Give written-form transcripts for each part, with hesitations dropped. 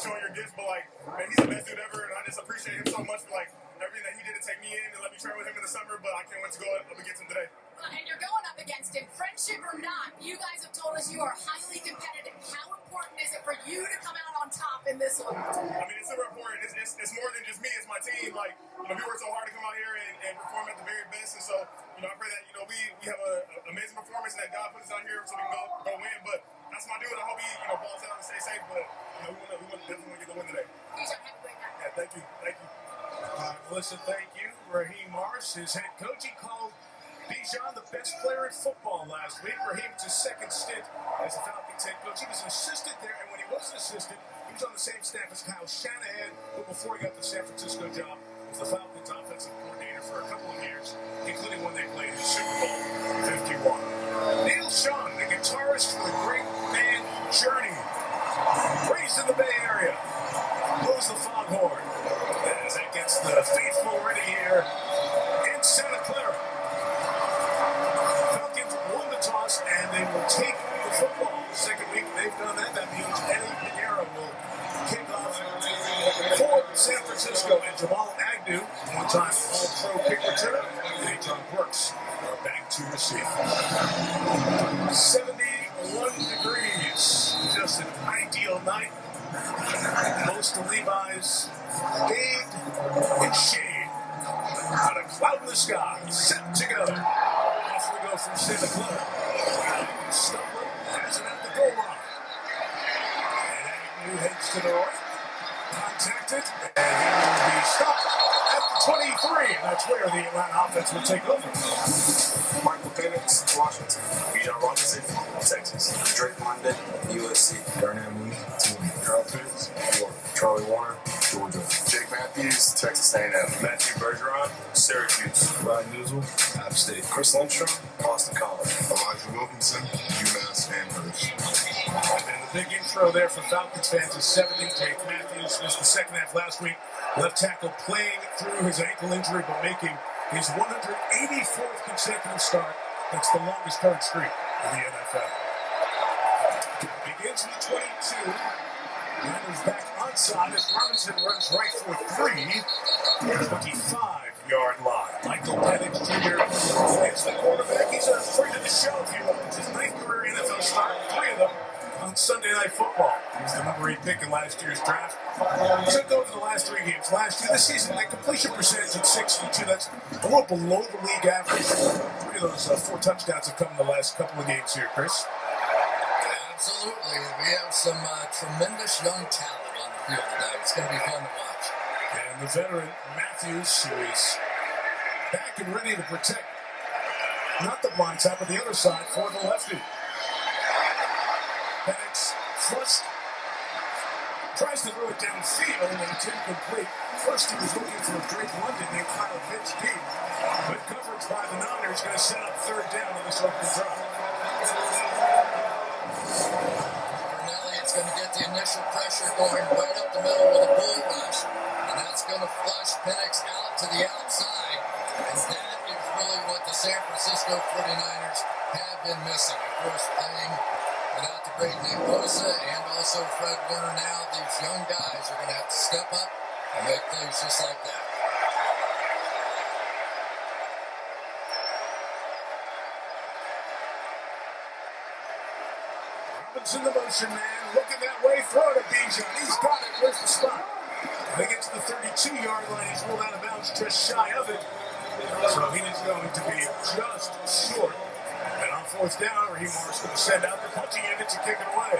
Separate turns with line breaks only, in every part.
showing your gifts, but like, man, he's the best dude ever, and I just appreciate him so much for like everything that he did to take me in and let me train with him in the summer. But I can't wait to go up against him today.
And you're going up against him, friendship or not. You guys have told us you are highly competitive. How important is it for you to come out on top in this one?
I mean, it's super important. It's more than just me. It's my team. Like, we work so hard to come out here and perform at the very best. And so, I pray that, we have an amazing performance and that God put us out here so we can go win. But that's my dude. I hope he, balls out and stay safe. But, we definitely get the win today.
DJ, have a great night.
Yeah, thank you.
Melissa, thank you. Raheem Morris, his head coach, he called Bijan the best player in football last week. Raheem's his second stint as a Falcons head coach. He was an assistant there, and when he was an assistant, he was on the same staff as Kyle Shanahan, who before he got the San Francisco job was the Falcons offensive coordinator for a couple of years, including when they played in Super Bowl 51. Neil Schon, the guitarist for the great band Journey, raised in the Bay Area, blows the foghorn as it gets the faithful ready here in Santa Clara. Falcons won the toss, and they will take the football. The second week they've done that. That means Eddie Pinheiro will kick off for San Francisco. And Jamal Agnew, one-time All-Pro kick returner, and John Brooks are back to receive. 71 degrees. Just an ideal night. Most of Levi's bathed in shade. Got a cloud in the sky. Set to go. Off we go from Santa Clara. Stumbling, has it at the goal line. And Agnew heads to the right. Contacted, and he will be stopped at the 23. And that's where the Atlanta offense will take over.
Michael Penix, Washington. Bijan Robinson, Texas. Drake London, USC. Darnell Mooney, Carl Pitts, Florida. Charlie Warner, Georgia. Jake Matthews, Texas A&M. Matthew Bergeron, Syracuse. Ryan Newsel, App State. Chris Lundstrom, Boston College. Elijah Wilkinson, UMass Amherst.
And then the big intro there for Falcons fans is 70. Jake Matthews missed the second half last week. Left tackle playing through his ankle injury, but making his 184th consecutive start. That's the longest current streak in the NFL. Begins with 22. Niners back onside as Robinson runs right for 3. 25-yard line. Michael Penix Jr. is the quarterback. He's afraid of the show if he wants. His 9th career NFL start, 3 of them on Sunday Night Football. He was the number 8 pick in last year's draft. Took over the last 3 games. Last year, this season, the completion percentage at 62. That's a little below the league average. 3 of those 4 touchdowns have come in the last couple of games here, Chris.
Absolutely. We have some tremendous young talent on the field today. It's going to be fun to watch.
And the veteran Matthews, who is back and ready to protect not the blind side, but the other side for the lefty. Penix thrust, tries to throw it downfield, and it's incomplete. First, he was looking for Drake London named Kyle Pitts deep. But coverage by the Niners going to set up 3rd down on this open drive.
It's going to get the initial pressure going right up the middle with a bull rush, and that's going to flush Penix out to the outside, and that is really what the San Francisco 49ers have been missing. Of course, playing without the great Nick Bosa and also Fred Warner now, these young guys are going to have to step up and make plays just like that.
In the motion man, looking that way, throw it to Bijan. He's got it. Where's the spot? He gets to the 32-yard line. He's rolled out of bounds just shy of it. So he is going to be just short. And on 4th down, Raheem Morris going to send out the punting unit to kick it away.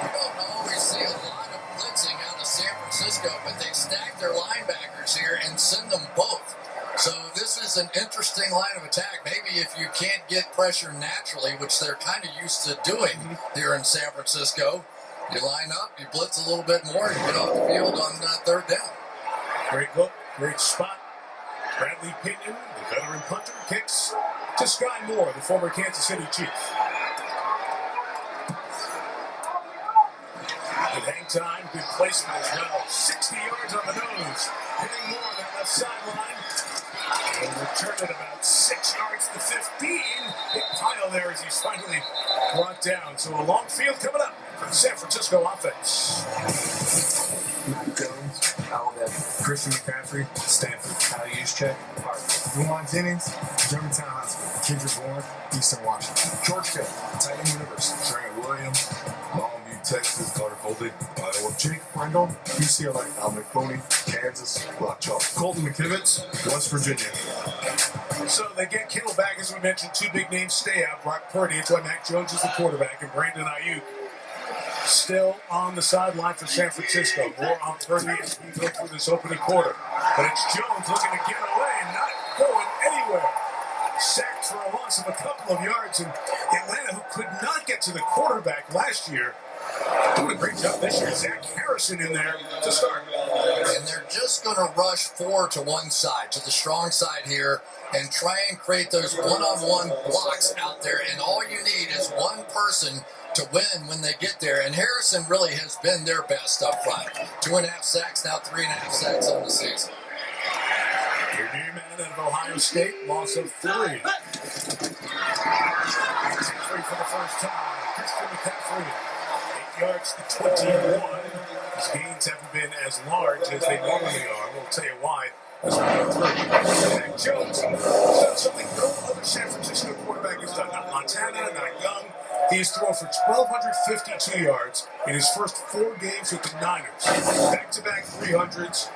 We don't always see a lot of blitzing out of San Francisco, but they stack their linebackers here and send them both. So this is an interesting line of attack. Maybe if you can't get pressure naturally, which they're kind of used to doing here in San Francisco, you line up, you blitz a little bit more, and you get off the field on 3rd down.
Great look, great spot. Bradley Pinion, the veteran punter, kicks to Sky Moore, the former Kansas City Chief. Good hang time, good placement as well. 60 yards on the nose. Hitting Moore on that left sideline. And return it about 6 yards to 15. Big pile there as he's finally brought down. So a long field coming up for the San Francisco offense.
Mac Jones, Alabama. Christian McCaffrey, Stanford. Kyle Juszczyk, Harvard. Juwan Jennings, Germantown High School. Kendrick Bourne, Eastern Washington. George Pitt, Titan University. Trent Williams, Longview, Texas. Carter Colby, Iowa. Jake Brendel, UCLA. Dominic Pony, Kansas. Rock Chalk. Colton McKivitz, West Virginia.
So they get Kittle back, as we mentioned. Two big names stay out. Brock Purdy, it's why Mac Jones is the quarterback, and Brandon Ayuk still on the sideline for San Francisco. More on Purdy as we go through this opening quarter. But it's Jones looking to get away and not going anywhere. Sacked for a loss of a couple of yards, and Atlanta, who could not get to the quarterback last year, doing a great job this year. Zach Harrison in there to start.
And they're just going to rush 4 to one side, to the strong side here, and try and create those one-on-one blocks out there. And all you need is one person to win when they get there. And Harrison really has been their best up front. 2.5 sacks, now 3.5 sacks on the season.
Your new man out of Ohio State, loss of 3. 3 for the first time. Christian McCaffrey, 8 yards to 21. His gains haven't been as large as they normally are. We'll tell you why as we go through. Mac Jones has done something no other San Francisco quarterback has done. Not Montana, not Young. He has thrown for 1,252 yards in his first 4 games with the Niners. Back-to-back 300s.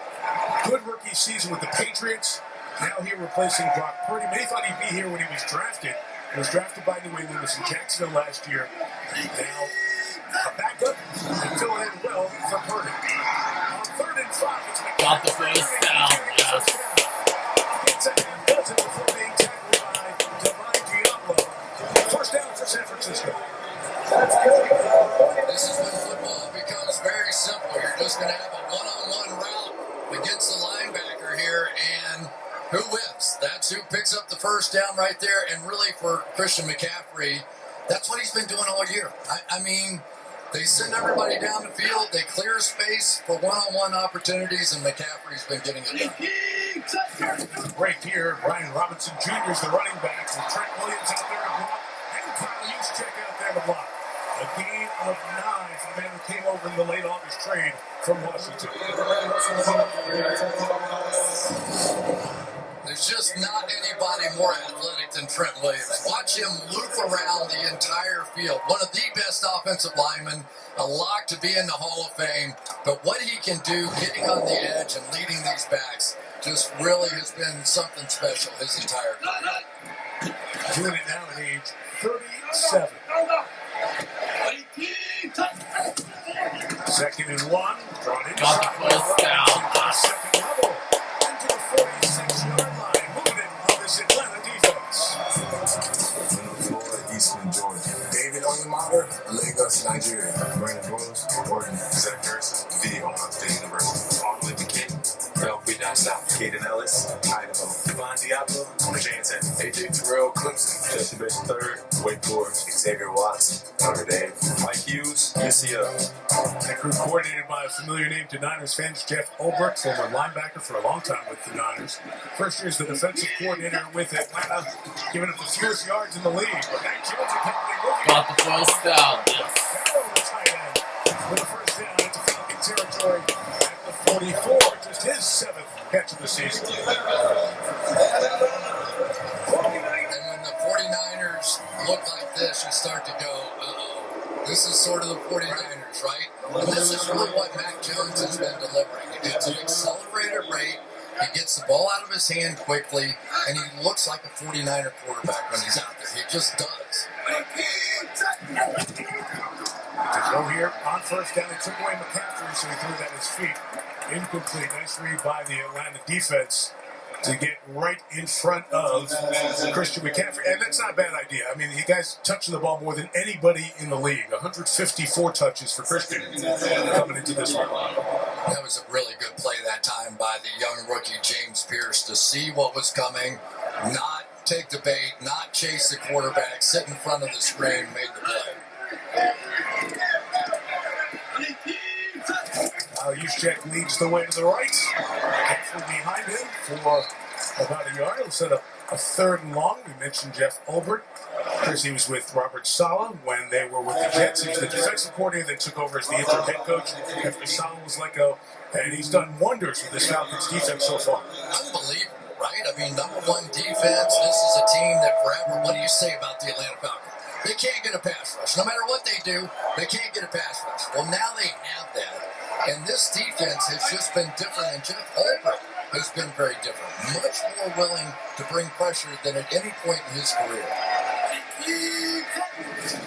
Good rookie season with the Patriots. Now here replacing Brock Purdy. Many thought he'd be here when he was drafted. He was drafted by New England. Was in Jacksonville last year. Now a backup and filling in well for Purdy. On 3rd and 5, it's McCaffrey.
Got the first down, yes.
Gets ahead, does it before being tackled by Divine Diablo. First down for San Francisco.
This is when football becomes very simple. You're just going to have a one-on-one route against the linebacker here, and who wins? That's who picks up the first down right there. And really for Christian McCaffrey, that's what he's been doing all year. I mean, they send everybody down the field, they clear space for one-on-one opportunities, and McCaffrey's been getting it done.
Break here. Brian Robinson Jr. is the running back. And Trent Williams out there to block. And Kyle Juszczyk out there to block. A gain of 9 for the man who came over in the late August trade from Washington.
There's just not anybody more athletic than Trent Williams. Watch him loop around the entire field. One of the best offensive linemen, a lock to be in the Hall of Fame. But what he can do getting on the edge and leading these backs just really has been something special his entire career.
Doing it now at age 37. 2nd and 1. Drawn inside.
Got the first down.
Second level. Into the 46-yard line. Moving it on this Atlanta defense.
Florida, Eastern Georgia. David Onyemata, Lagos, Nigeria. Brandon Rose, Oregon. Zach Harrison, V. Ohio State University. Arnold McKinney, LP down south. Caden Ellis, Idaho. Devon Diablo, Virginia Tech. AJ Terrell, Clemson. Jesse Bishop III, Wake Forest. Xavier Watts, Notre Dame. Mike Hughes, UCLA.
That crew coordinated by a familiar name to Niners fans, Jeff Ulbrich, former linebacker for a long time with the Niners. First year as the defensive coordinator with Atlanta, giving up the fewest yards in the league. But Mac Jones and company moving.
Got the first down, yes.
Farrell, the tight end, with the first down into Falcon territory at the 44. Just his 7th catch of the season.
And when the 49ers look like this, you start to go, uh-oh. This is sort of the 49ers, right? And this is really what Mac Jones has been delivering. He gets an accelerated rate, he gets the ball out of his hand quickly, and he looks like a 49er quarterback when he's out there. He just does.
To go here on first down, they took away McCaffrey, so he threw that at his feet. Incomplete. Nice read by the Atlanta defense to get right in front of Christian McCaffrey. And that's not a bad idea. I mean, you guys touching the ball more than anybody in the league. 154 touches for Christian coming into this one.
That was a really good play that time by the young rookie James Pierce to see what was coming, not take the bait, not chase the quarterback, sit in front of the screen, made the play.
Juszczyk leads the way to the right. McCaffrey behind him for about a yard. Instead of a 3rd and long, we mentioned Jeff Ulbrich. Chris, he was with Robert Saleh when they were with the Jets. He was the defensive coordinator, then took over as the interim head coach after Saleh was let go. And he's done wonders with this Falcons defense so far.
Unbelievable, right? I mean, #1 defense. This is a team that forever. What do you say about the Atlanta Falcons? They can't get a pass rush. No matter what they do, they can't get a pass rush. Well, now they have that. And this defense has just been different. And Jeff Ulbrich has been very different. Much more willing to bring pressure than at any point in his career.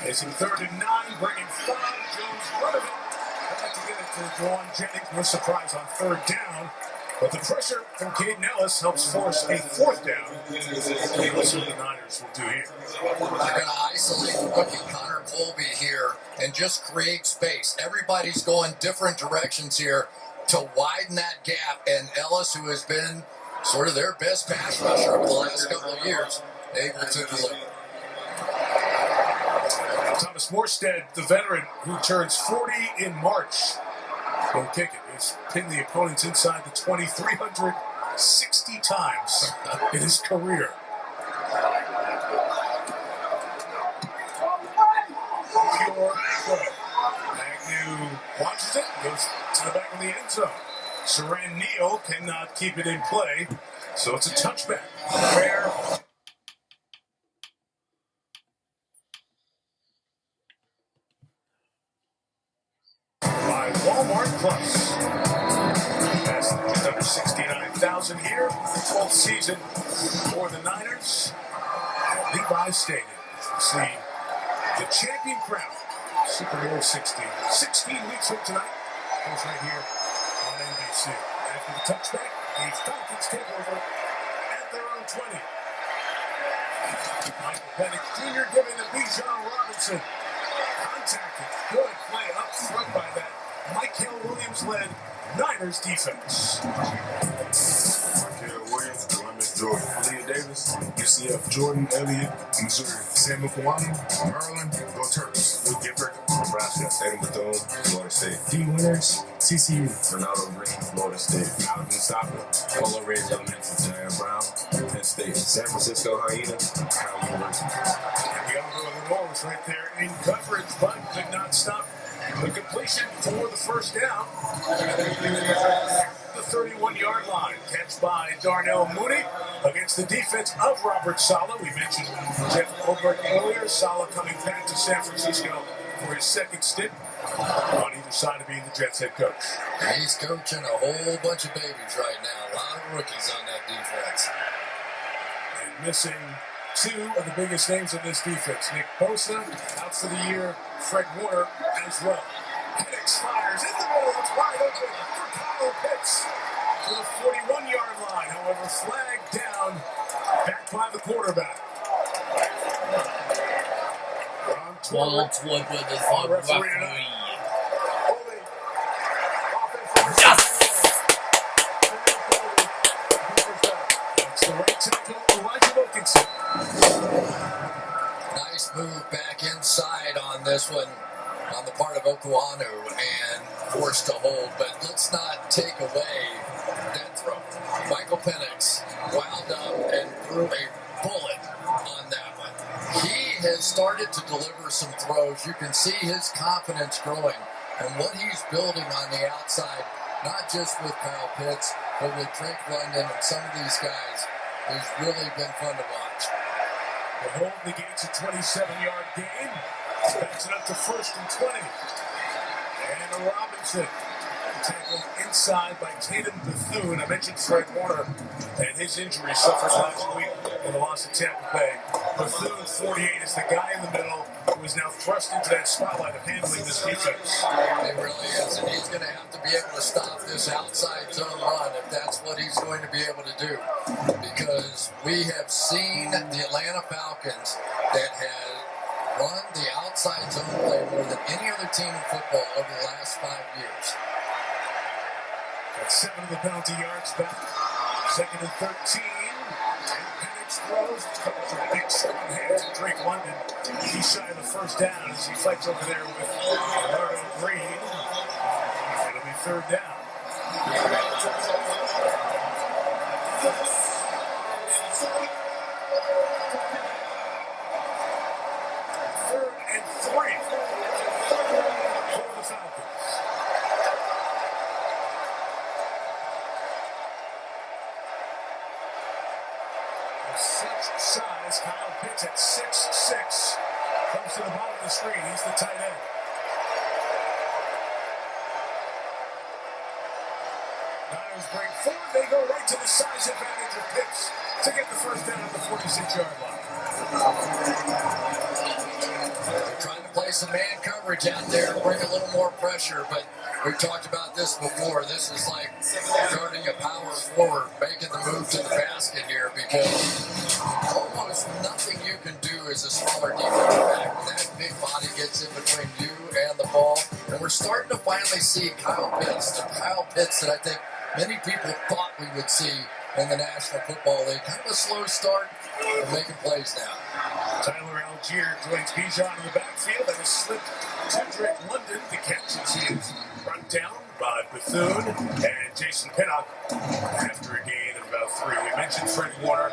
Facing 3rd and 9, bringing 5. Jones running it. Back to get it to Juwan Jennings. No surprise on 3rd down. But the pressure from Caden Ellis helps force a 4th down. Let's see what the Niners will do here.
They're going to isolate the rookie Connor Colby here and just create space. Everybody's going different directions here to widen that gap. And Ellis, who has been sort of their best pass rusher over the last couple of years, able to deliver.
Thomas Morstead, the veteran who turns 40 in March, will kick it. He's pinned the opponents inside the 20 360 times in his career. Pure play. Agnew watches it, goes to the back of the end zone. Saran Neal cannot keep it in play, so it's a touchback. Rare. By Walmart Plus. That's just under 69,000 here. 12th season for the Niners at Levi's Stadium. You see the champion crown, Super Bowl 16. 16 weeks from tonight. Goes right here on NBC. After the touchback, the Falcons take over at their own 20. Michael Penix Jr. giving the Bijan Robinson. Contacted. Good play up front by that Michael Williams-led Niners defense.
Michael Williams, Columbus, Jordan, Leah Davis, UCF, Jordan, Elliott, Missouri, Samuel Kawano, Maryland, Go Terps, Luke Gifford, Nebraska, Tatum Bethune, Florida State, D. Winners, TCU, Ronaldo Green, Florida State, Alvin Mustafa, Polo Ridge Elementary, Jair Brown, Penn State, San Francisco Hyena, Cal University.
And the Alvin Lenore was right there in coverage, but could not stop the completion for the first down. The 31-yard line. Catch by Darnell Mooney against the defense of Robert Saleh. We mentioned Jeff Ulbrich earlier. Saleh coming back to San Francisco for his second stint on either side of being the Jets head coach.
He's coaching a whole bunch of babies right now. A lot of rookies on that defense.
And missing 2 of the biggest names in this defense. Nick Bosa out for the year. Fred Warner as well. Penix fires in the middle. It's wide open for Kyle Pitts to the 41-yard line. However, flagged down back by the quarterback.
Walt Wood with his own referee.
Yes! That's the right tackle, Elijah Wilkinson.
Nice move back inside on this one on the part of Okuanu and forced to hold. But let's not take away that throw. Michael Penix wound up and threw a bullet on that one. He has started to deliver some throws. You can see his confidence growing and what he's building on the outside, not just with Kyle Pitts, but with Drake London and some of these guys. Has really been fun to watch.
The hold negates a 27-yard gain. Backs it up to 1st and 20. And Robinson tackled inside by Tatum Bethune. I mentioned Fred Warner and his injury suffered last week in the loss of Tampa Bay. Bethune, 48, is the guy in the middle who is now thrust into that spotlight of handling this defense.
It really is, and he's going to have to be able to stop this outside zone run if that's what he's going to be able to do. Because we have seen the Atlanta Falcons that have run the outside zone play more than any other team in football over the last 5 years.
Got 7 of the penalty yards back. 2nd and 13. And Penix throws. It's caught with a big strong hands of Drake London. He's shy of the first down as he fights over there with Ronaldo Green. It'll be 3rd down. such size. Kyle Pitts at 6'6". Comes to the bottom of the screen. He's the tight end. Niners break forward. They go right to the size advantage of Pitts to get the first down at the 46-yard line.
They're trying to play some man coverage out there, bring a little more pressure, but we've talked about this before. This is like guarding a power forward, making the move to the basket here, because almost nothing you can do as a smaller defensive back. When that big body gets in between you and the ball, and we're starting to finally see Kyle Pitts, the Kyle Pitts that I think many people thought we would see in the National Football League. Kind of a slow start, but making plays now.
Tyler Algier joins Bijan in the backfield and has slipped to Drake London to catch as he is brought down by Bethune and Jason Pinnock after a gain of about 3. We mentioned Fred Warner.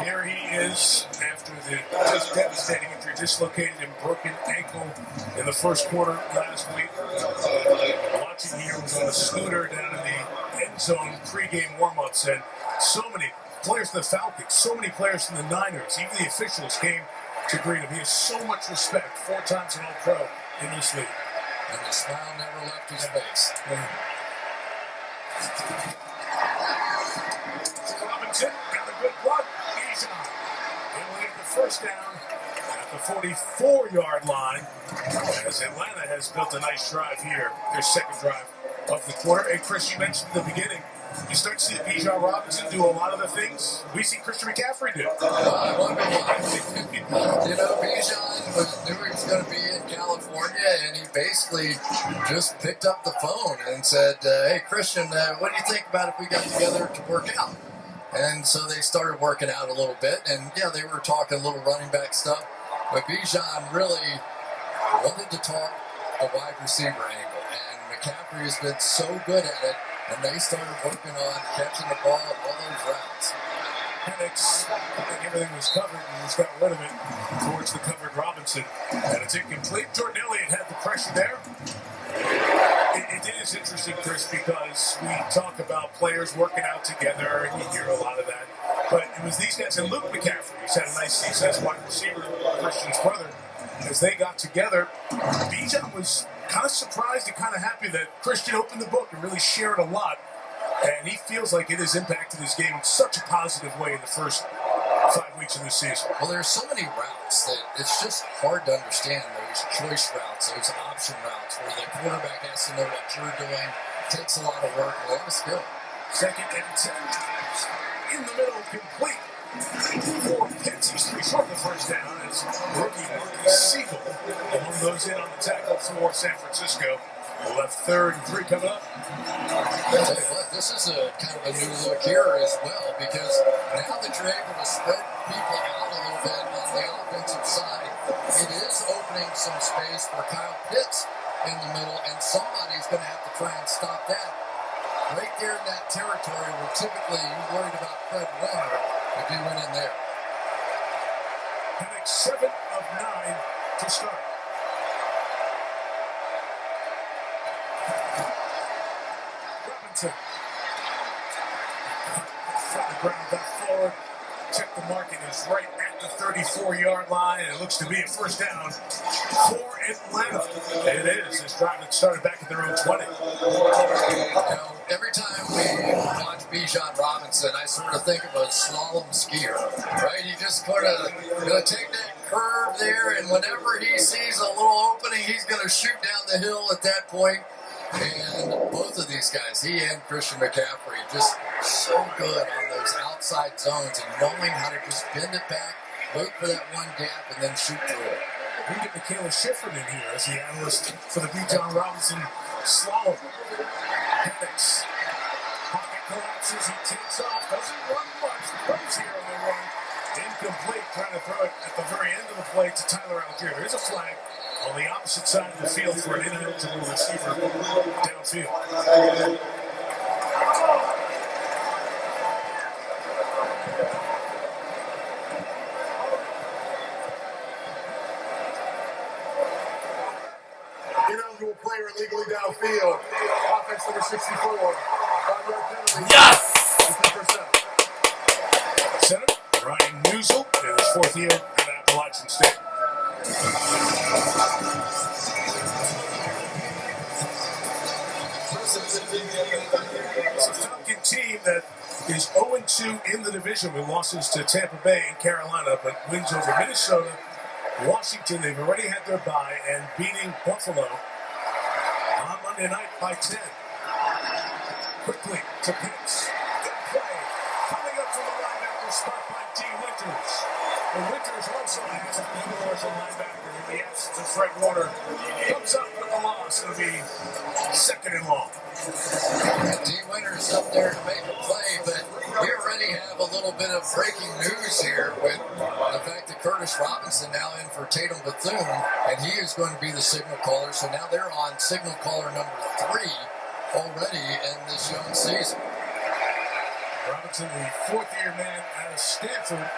Here he is after the just devastating injury, dislocated and broken ankle in the first quarter last week. Watching here was on a scooter down in the end zone pregame warm-ups, and so many players from the Falcons, so many players from the Niners, even the officials came to greet him. He has so much respect, 4 times an All-Pro in this league.
And the smile never left his face.
Robinson got a good block. Bijan able to get the first down at the 44-yard line, as Atlanta has built a nice drive here, their second drive of the quarter. And Chris, you mentioned at the beginning, you start to see Bijan Robinson do a lot of the things we see Christian McCaffrey do.
I wonder why. You know, Bijan knew he was going to be in California, and he basically just picked up the phone and said, hey, Christian, what do you think about if we got together to work out? And so they started working out a little bit, and yeah, they were talking a little running back stuff, but Bijan really wanted to talk a wide receiver angle, and McCaffrey has been so good at it. And they started working on catching the ball and all those routes.
Penix, I think everything was covered and just got rid of it towards the covered Robinson. And it's incomplete. Jordan Elliott had the pressure there. It is interesting, Chris, because we talk about players working out together, and you hear a lot of that. But it was these guys, and Luke McCaffrey, who's had a nice season as wide receiver, Christian's brother, as they got together. Bijan was kind of surprised and kind of happy that Christian opened the book and really shared a lot. And he feels like it has impacted his game in such a positive way in the first 5 weeks of the season.
Well, there's so many routes that it's just hard to understand. Those choice routes, those option routes, where the quarterback has to know what you're doing. It takes a lot of work, a lot of skill.
2nd and 10. In the middle, complete. For Pitts, he's 3 short of the first down. It's rookie Marcus Siegel among those in on the tackle for San Francisco. The left 3rd and 3 coming up.
I'll tell you what, this is a kind of a new look here as well, because now that you're able to spread people out a little bit on the offensive side, it is opening some space for Kyle Pitts in the middle, and somebody's going to have to try and stop that. Right there in that territory where typically you're worried about Fred Warner if he went in there.
Penix 7 of 9 to start. Robinson. From the ground, got forward. Check the marking is right at the 34-yard line, and it looks to be a first down for Atlanta. And it is. This drive that started back at their own 20.
You know, every time we watch Bijan Robinson, I sort of think of a slalom skier, right? He just kind of going to take that curve there, and whenever he sees a little opening, he's going to shoot down the hill at that point. And both of these guys, he and Christian McCaffrey, just so good on those outside zones and knowing how to just bend it back, wait for that one gap, and then shoot through it.
We get Michaela Schifrin in here as the analyst for the Bijan Robinson slalom. Penix. Pocket collapses, he takes off, doesn't run much, runs here on the run. Incomplete, trying to throw it at the very end of the play to Tyler Algier. There's a flag on the opposite side of the field for an ineligible receiver downfield.
Ineligible player illegally downfield. Offense number 64. 5-yard penalty.
Yes!
7. Ryan Newsom fourth year at Appalachian State. It's a Falcon team that is 0-2 in the division with losses to Tampa Bay and Carolina, but wins over Minnesota, Washington. They've already had their bye, and beating Buffalo on Monday night by 10. Quickly to Pitts. Good play. Coming up from the linebacker spot by D. Winters. And Winters also has a commercial linebacker in the absence of Fred Warner. Comes up with the loss. It'll be second and long.
D. Winters up there to make a play, but we already have a little bit of breaking news here with the fact that Curtis Robinson now in for Tatum Bethune, and he is going to be the signal caller. So now they're on signal caller number 3 already in this young season.
Robinson, the fourth-year man out of Stanford.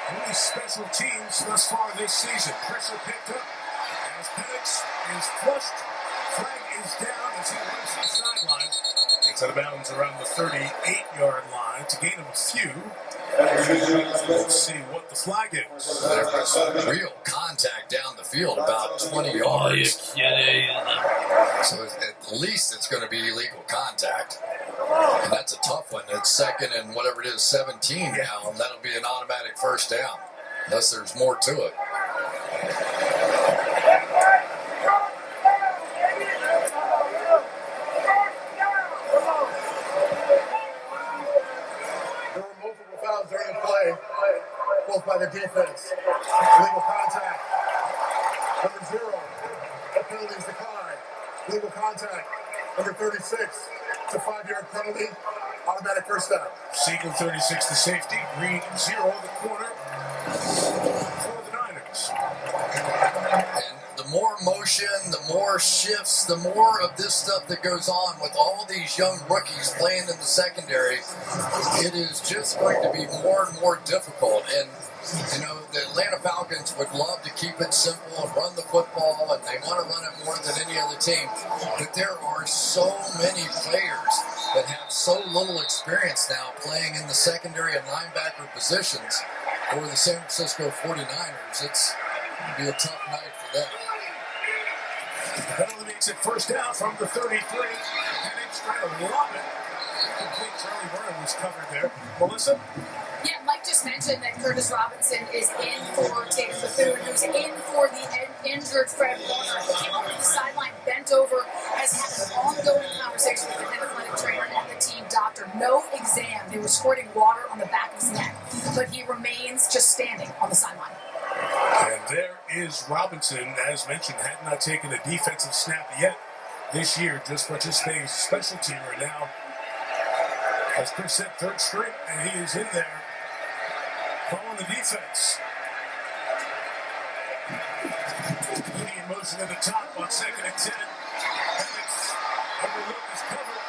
Only special teams thus far this season. Pressure picked up as Penix is flushed. Flag is down as he runs to the sideline. Gets out of bounds around the 38-yard line to gain him a few. Let's see what the flag is.
There was real contact down the field, about 20 yards. So at least it's going to be illegal contact. And that's a tough one. It's second and whatever it is, 17 now, and that'll be an automatic first down, unless there's more to it.
There were multiple fouls during the play, both by the defense. Legal contact. Number 0. The penalties decline. Legal contact. Number 36. It's a 5-yard penalty. Automatic first down.
Siegel 36 the safety. Green 0 the corner for the Niners.
And the more motion, the more shifts, the more of this stuff that goes on with all these young rookies playing in the secondary, it is just going to be more and more difficult. And, you know, the Atlanta Falcons would love to keep it simple and run the football, and they want to run it more than any other team. But there are so many players that have so little experience now playing in the secondary and linebacker positions for the San Francisco 49ers. It's going to be a tough night for them.
Penalty makes it first down from the 33. Penix trying to lob it. Complete. Charlie Vernon was covered there. Melissa?
Yeah, Mike just mentioned that Curtis Robinson is in for Tatum Bethune, who's in for the injured Fred Warner. He came over to the sideline, bent over, has had an ongoing conversation with an athletic trainer and the team doctor. No exam. They were squirting water on the back of his neck, but he remains just standing on the sideline.
And there is Robinson, as mentioned, had not taken a defensive snap yet this year, just participating as a special teamer. Now, as Chris said, third string, and he is in there calling the defense. Putting in motion at the top on 2nd and 10. Penix, overlook is covered.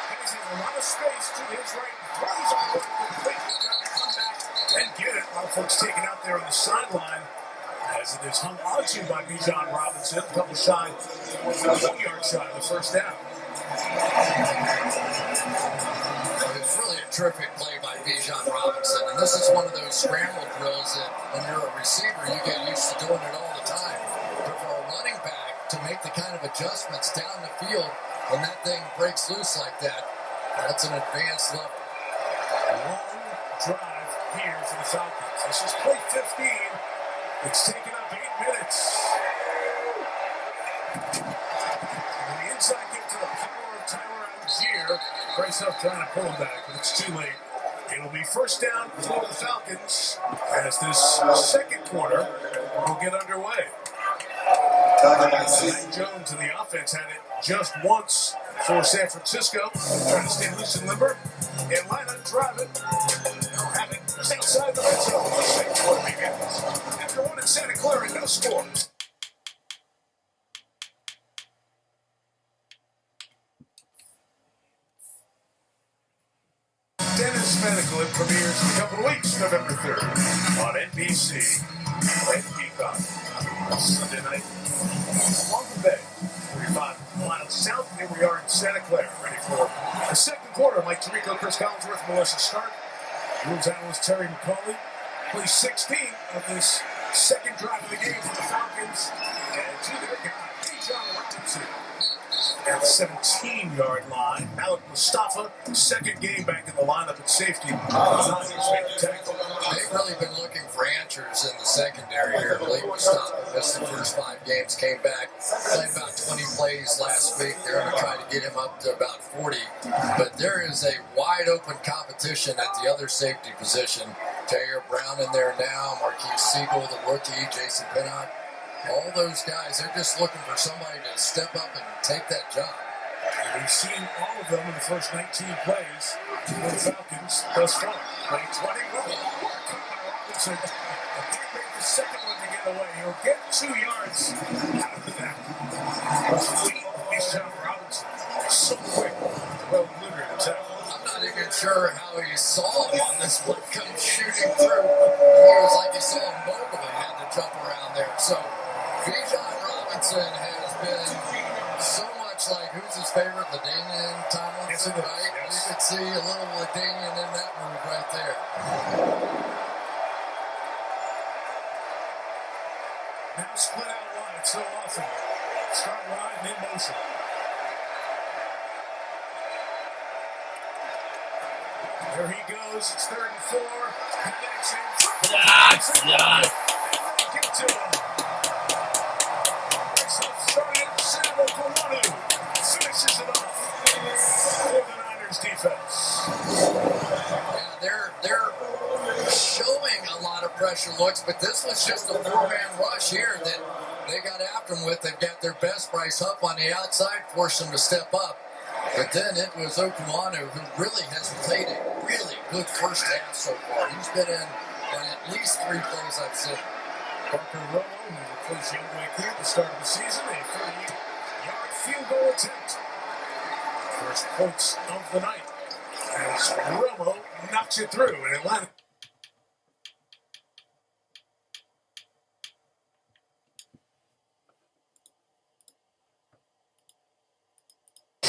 Penix has a lot of space to his right. Throws on it completely. Got to come back and get it. A lot of folks taken out there on the sideline as it is hung onto by Bijan Robinson. A couple shy, 1 yard shy of the first down.
It's really a terrific play by Bijan Robinson, and this is one of those scramble drills that when you're a receiver, you get used to doing it all the time. But for a running back to make the kind of adjustments down the field when that thing breaks loose like that, that's an advanced level.
A long drive here for the Falcons. This is play 15. It's taken up 8 minutes. And the inside kick to the power of Tyler Algier. Bryce Huff trying to pull him back, but it's too late. It'll be first down for the Falcons as this second quarter will get underway. Matt Jones in the offense had it just once for San Francisco. Trying to stay loose and limber. Atlanta driving. Have it just outside the red zone. The second quarter begins. After one in Santa Clara, no score. Dennis Medical, it premieres in a couple of weeks, November 3rd, on NBC and Peacock. Sunday night, Long Bay, 45 miles south. Here we are in Santa Clara, ready for the second quarter. Mike Tirico, Chris Collinsworth, Melissa Stark. Rules analyst Terry McCauley plays 16 of this second drive of the game for the Falcons. And to their guy, Bijan Robinson at the 17-yard line. Alec Mustafa, second game back in the lineup at safety.
They've really been looking for answers in the secondary here. Alec Mustafa missed the first 5 games, came back, played about 20 plays last week. They're going to try to get him up to about 40. But there is a wide open competition at the other safety position. Taylor Brown in there now, Marquise Siegel, the rookie, Jason Pinnock. All those guys, they're just looking for somebody to step up and take that job.
And we've seen all of them in the first 19 plays for the Falcons thus far. Play 20. Robinson can't make the second one to get away. He'll get 2 yards out of that. Sweet Bijan Robinson. So quick. Well, Luger himself.
I'm not even sure how he saw him on this one come shooting through. It was like he saw him mobile and had to jump around there. So Bijan Robinson has been so much like, who's his favorite? LaDainian Tomlinson, right? Yes. You could see a little LaDainian in that move right there.
Now split out wide so often. Start wide and in motion. There he goes. It's 3rd and 4.
Yes.
Get to him. Started Samuel Kawanu. Finishes it off for the Niners defense.
Yeah, they're showing a lot of pressure looks, but this was just a 4-man rush here that they got after him with. They've got their best Bryce Huff on the outside, forced him to step up. But then it was Okumanu who really has played a really good first half so far. He's been in on at least 3 plays I've seen.
Parker Romo, who replaced Youngway Clear at the start of the season, a 38-yard field goal attempt. First points of the night as Romo knocks it through in Atlanta.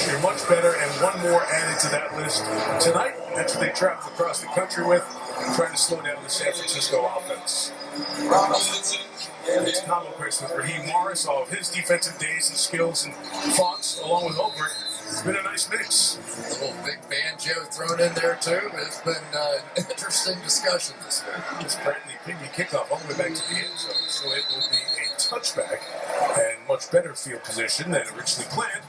You're much better, and one more added to that list tonight. That's what they travel across the country with, trying to slow down the San Francisco offense. It's combo Chris with Raheem Morris, all of his defensive days and skills and thoughts, along with Holbert. It's been a nice mix.
A little big banjo thrown in there, too. It's been an interesting discussion this week.
It's Brantley Piggy kickoff all the way back to the end zone, so it will be a touchback and much better field position than originally planned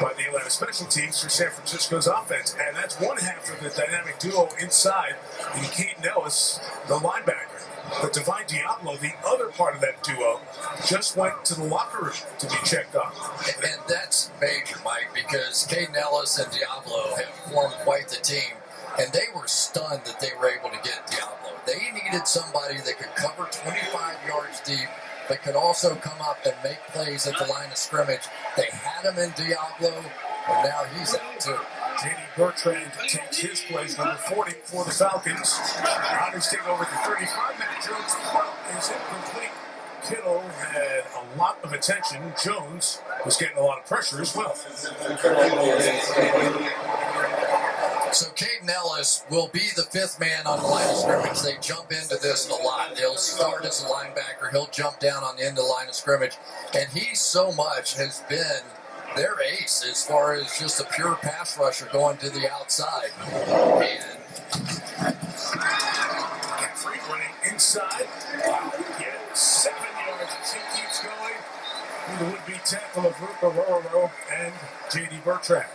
by the Atlanta special teams for San Francisco's offense. And that's one half of the dynamic duo inside in Caden Ellis, the linebacker. But Divine Diablo, the other part of that duo, just went to the locker room to be checked on.
And that's major, Mike, because Caden Ellis and Diablo have formed quite the team. And they were stunned that they were able to get Diablo. They needed somebody that could cover 25 yards deep, but could also come up and make plays at the line of scrimmage. They had him in Diablo, and now he's out too.
J.D. Bertrand takes his place, number 40 for the Falcons. Niners take over the 35. Matt Jones' throw is incomplete. Kittle had a lot of attention. Jones was getting a lot of pressure as well.
So Caden Ellis will be the 5th man on the line of scrimmage. They jump into this a lot. They'll start as a linebacker. He'll jump down on the end of the line of scrimmage. And he so much has been their ace as far as just a pure pass rusher going to the outside. And
Caffrey running inside. Get 7 yards as he keeps going. The would-be tackle of Rupa Roro and J.D. Bertrand.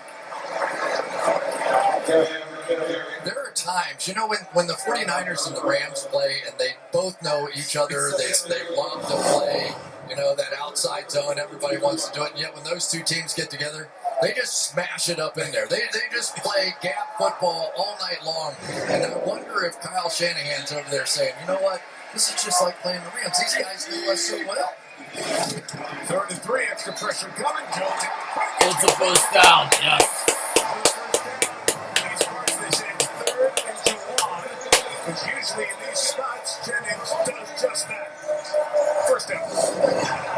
There are times, when the 49ers and the Rams play and they both know each other, they love to play, that outside zone, everybody wants to do it, and yet when those two teams get together, they just smash it up in there. They just play gap football all night long, and I wonder if Kyle Shanahan's over there saying, you know what, this is just like playing the Rams. These guys know us so well.
3rd and 3, extra pressure coming. Jones.
It's a first down, yes.
Because usually in these spots, Jennings does just that. First down.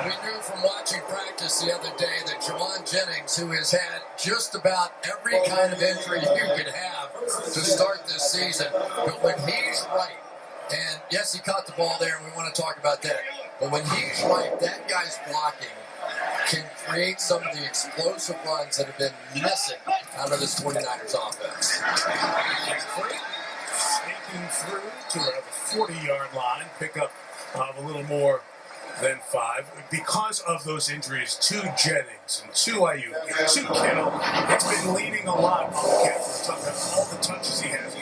We knew from watching practice the other day that Juwan Jennings, who has had just about every kind of injury you could have to start this season. But when he's right, and yes, he caught the ball there, and we want to talk about that. But when he's right, that guy's blocking can create some of the explosive runs that have been missing out of this 49ers offense.
Sneaking through to the 40-yard line, pick up a little more than 5. Because of those injuries to Jennings and to Ayuk, to Kittle, it's been leaning a lot on the Cowboys. Talking about all the touches he has.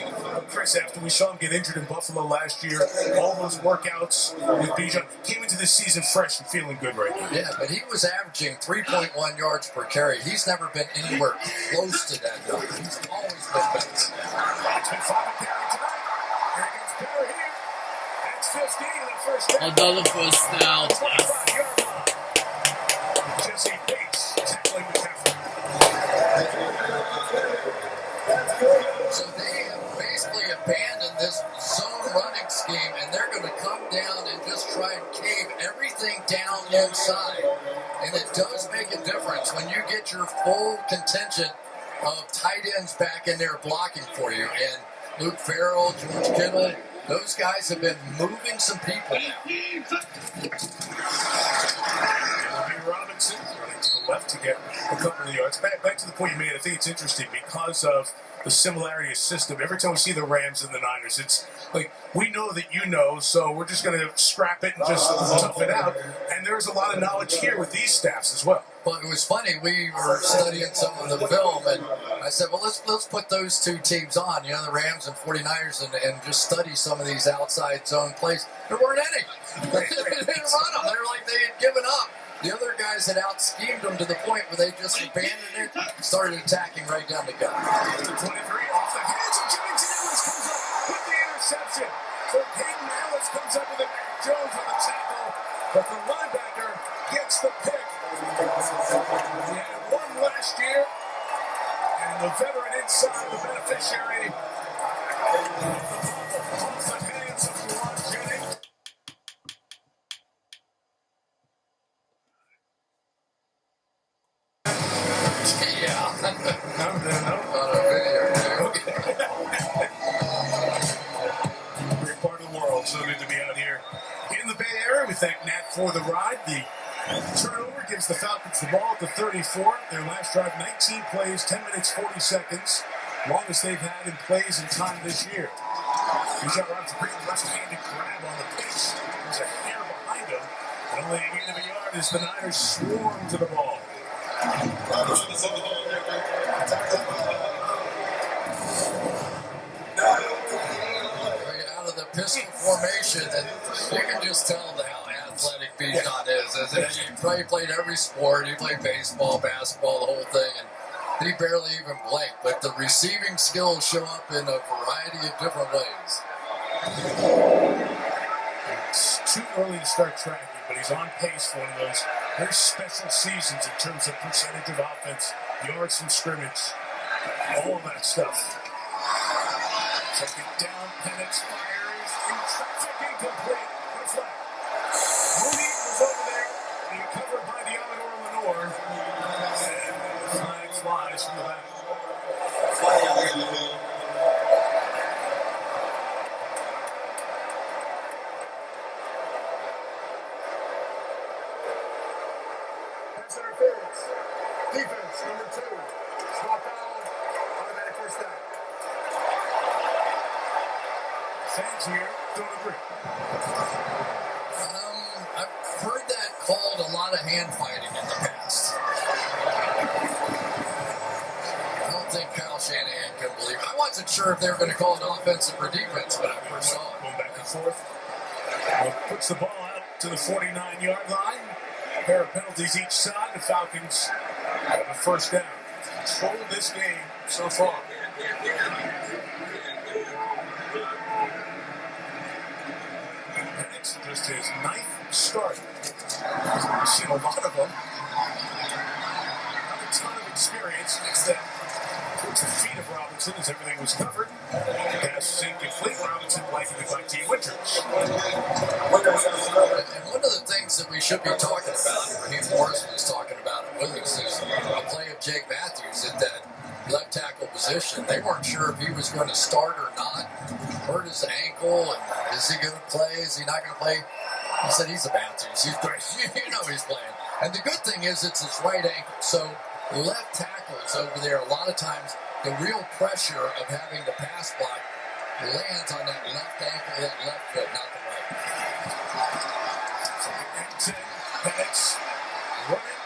Chris, after we saw him get injured in Buffalo last year, all those workouts with Bijan, came into this season fresh and feeling good right now.
Yeah, but he was averaging 3.1 yards per carry. He's never been anywhere close to that number. He's always been better.
It's been 5 carry tonight. Here comes Perry here. That's 15 in the first down.
Another first down.
25-yard line. Jesse Bates tackling McCaffrey.
So they have basically abandoned this zone running scheme, and they're going to come down and just try and cave everything down inside. And it does make a difference when you get your full contingent of tight ends back in there blocking for you. And Luke Farrell, George Kittle, those guys have been moving some people now.
Robinson running to the left to get a couple of yards. Back to the point you made, I think it's interesting because of the similarity of system. Every time we see the Rams and the Niners, it's like we know that you know, so we're just going to scrap it and just tough it out. And there's a lot of knowledge here with these staffs as well.
Well, it was funny. We were studying some of the film, and I said, well, let's put those two teams on, you know, the Rams and 49ers, and just study some of these outside zone plays. There weren't any. They didn't run them. They were like they had given up. The other guys had out-schemed them to the point where they just abandoned it, started attacking right down the gut.
23 off the hands of Jennings, and Ellis comes up with the interception. So Peyton Ellis comes up with it. Mac Jones on the tackle, but the linebacker gets the pick. He had one last year, and the veteran inside, the beneficiary off the hands of Ron Jennings.
Yeah.
No.
On a video,
Great part of the world. So good to be out here in the Bay Area. We thank Nat for the ride. The turnover gives the Falcons the ball at the 34. Their last drive, 19 plays, 10 minutes, 40 seconds. Longest they've had in plays and time this year. Bijan Robinson, great left-handed grab on the pitch. There's a hair behind him. And only a gain of a yard as the Niners swarm to the ball.
Out of the pistol formation, and you can just tell how athletic Bijan is. He probably played every sport. He played baseball, basketball, the whole thing, and he barely even blinked. But the receiving skills show up in a variety of different ways.
It's too early to start tracking, but he's on pace for one of those very special seasons in terms of percentage of offense, yards from scrimmage, all of that stuff. Second down, Penix fires in traffic, incomplete. What a flag. Mooney was over there, being covered by Deommodore Lenore. And the flag flies from the back. Pass interference. Defense, number 2. Small foul, automatic first down. Fans here don't agree.
I've heard that called a lot of hand fighting in the past. I don't think Kyle Shanahan can believe it. I wasn't sure if they were going to call it offensive or defense, but I heard it all.
Going back and forth. Puts the ball out to the 49-yard line. A pair of penalties each side. The Falcons have a first down. Controlled this game so far. Penix, just his 9th start. We've seen a lot of them. Not a ton of experience. It's that towards the feet of Robinson as everything was covered. Pass is incomplete. Robinson liking it by T. Winters.
And one of the things that we should be talking about, Raheem Morris was talking about it with us is a play of Jake Matthews at that left tackle position. They weren't sure if he was going to start or not. Hurt his ankle, and is he going to play? Is he not going to play? He said he's a Matthews. He's great. You know he's playing. And the good thing is it's his right ankle. So left tackles over there, a lot of times the real pressure of having to pass block lands on that left ankle, that left foot, not the right.
Penix running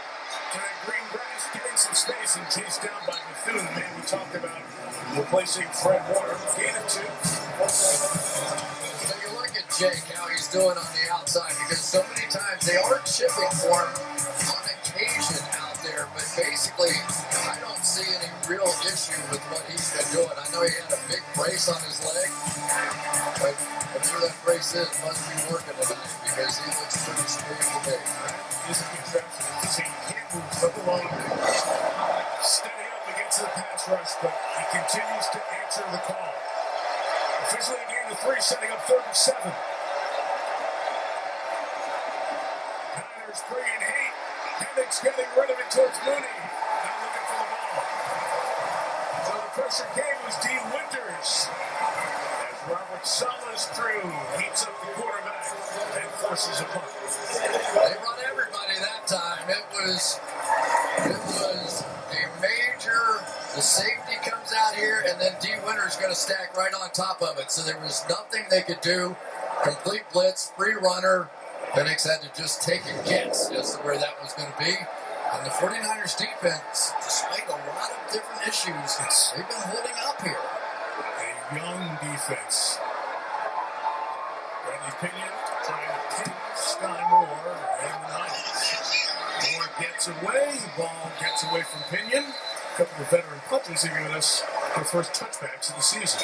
to that green grass, getting some space and chased down by Bethune, the man we talked about replacing Fred Warner. Gain of 2.
So you look at Jake, how he's doing on the outside, because so many times they are chipping for him on occasion out there, but basically I don't see any real issue with what he's been doing. I know he had a big brace on his leg, but whatever that brace is must be working tonight because he looks pretty smooth today.
This is contraption. He can't move, let alone steady up against the pass rush, but he continues to answer the call. Officially a gain of 3, setting up 3rd and 7. Niners bringing heat. Penix getting rid of it towards Mooney. Now looking for the ball. So the pressure came was D. Winters. As Robert Sala's through, heats up the quarterback and forces a punt.
They run everybody that time. It was a major. The safety comes out here, and then D. Winter's going to stack right on top of it. So there was nothing they could do. Complete blitz, free runner. Penix had to just take a guess as to where that was going to be. And the 49ers defense, despite a lot of different issues, they've been holding up here.
A young defense. Bradley Pinion trying to pin Sky Moore and the Niners. Moore gets away. Ball gets away from Pinion. A couple of veteran punters have given us their first touchbacks of the season.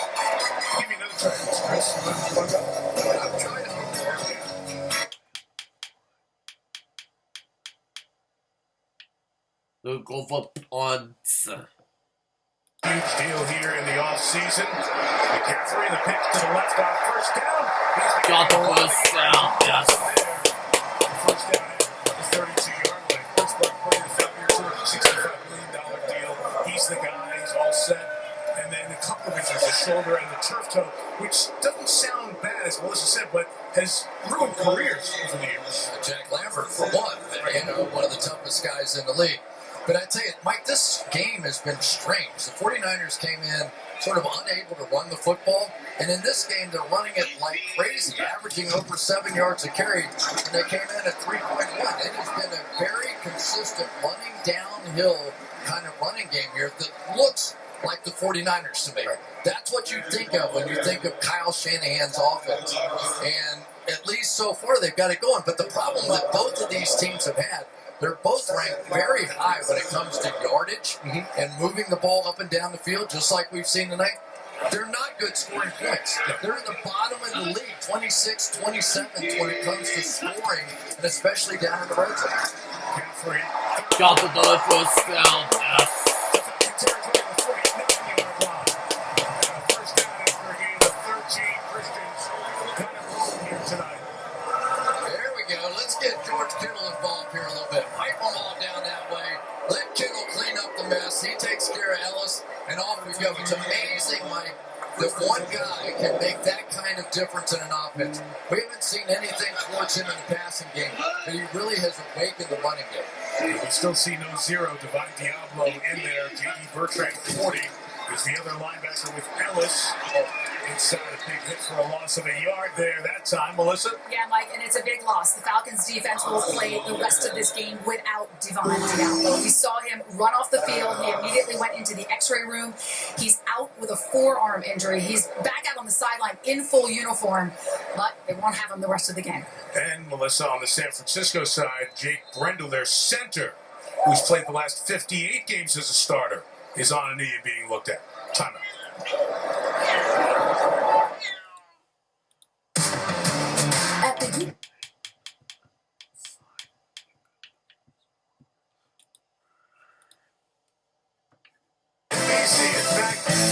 Give me another try, Chris.
I'm trying to move forward.
They'll go for punts.
Huge deal here in the offseason. McCaffrey, the pitch to the left on first down.
Got the first down, yes.
First down at the 32-yard line. Pittsburgh putting the 5-year, $265 million deal. He's the guy. He's all set. And then a couple of injuries, the shoulder and the turf toe, which doesn't sound bad, as Melissa said, but has ruined careers over the years.
Jack Lambert, for one, one of the toughest guys in the league. But I tell you, Mike, this game has been strange. The 49ers came in sort of unable to run the football, and in this game they're running it like crazy, averaging over 7 yards a carry, and they came in at 3.1. It has been a very consistent running downhill kind of running game here that looks like the 49ers to me. That's what you think of when you think of Kyle Shanahan's offense. And at least so far they've got it going. But the problem that both of these teams have had, they're both ranked very high when it comes to yardage and moving the ball up and down the field, just like we've seen tonight. They're not good scoring points. They're at the bottom of the league, 26, 27 when it comes to scoring, and especially down in the red zone.
Got the first down, yes.
There we go. Let's get George Kittle involved here a little bit. Pipe them all down that way. Let Kittle clean up the mess. He takes care of Ellis, and off we go. It's amazing, Mike, that one guy can make that kind of difference in an offense. We haven't seen anything towards him in the passing game, but he really has awakened the running game.
We still see no zero. Divine Diablo in there. J.E. Bertrand, 40, is the other linebacker with Ellis. Inside a big hit for a loss of a yard there that time. Melissa?
Yeah, Mike, and it's a big loss. The Falcons' defense will play the rest of this game without Divine Diablo. We saw him run off the field. He immediately went into the x-ray room. He's out with a forearm injury. He's back out on the sideline in full uniform, but they won't have him the rest of the game.
And Melissa, on the San Francisco side, Jake Brendel, their center, who's played the last 58 games as a starter, is on a knee and being looked at. Timeout.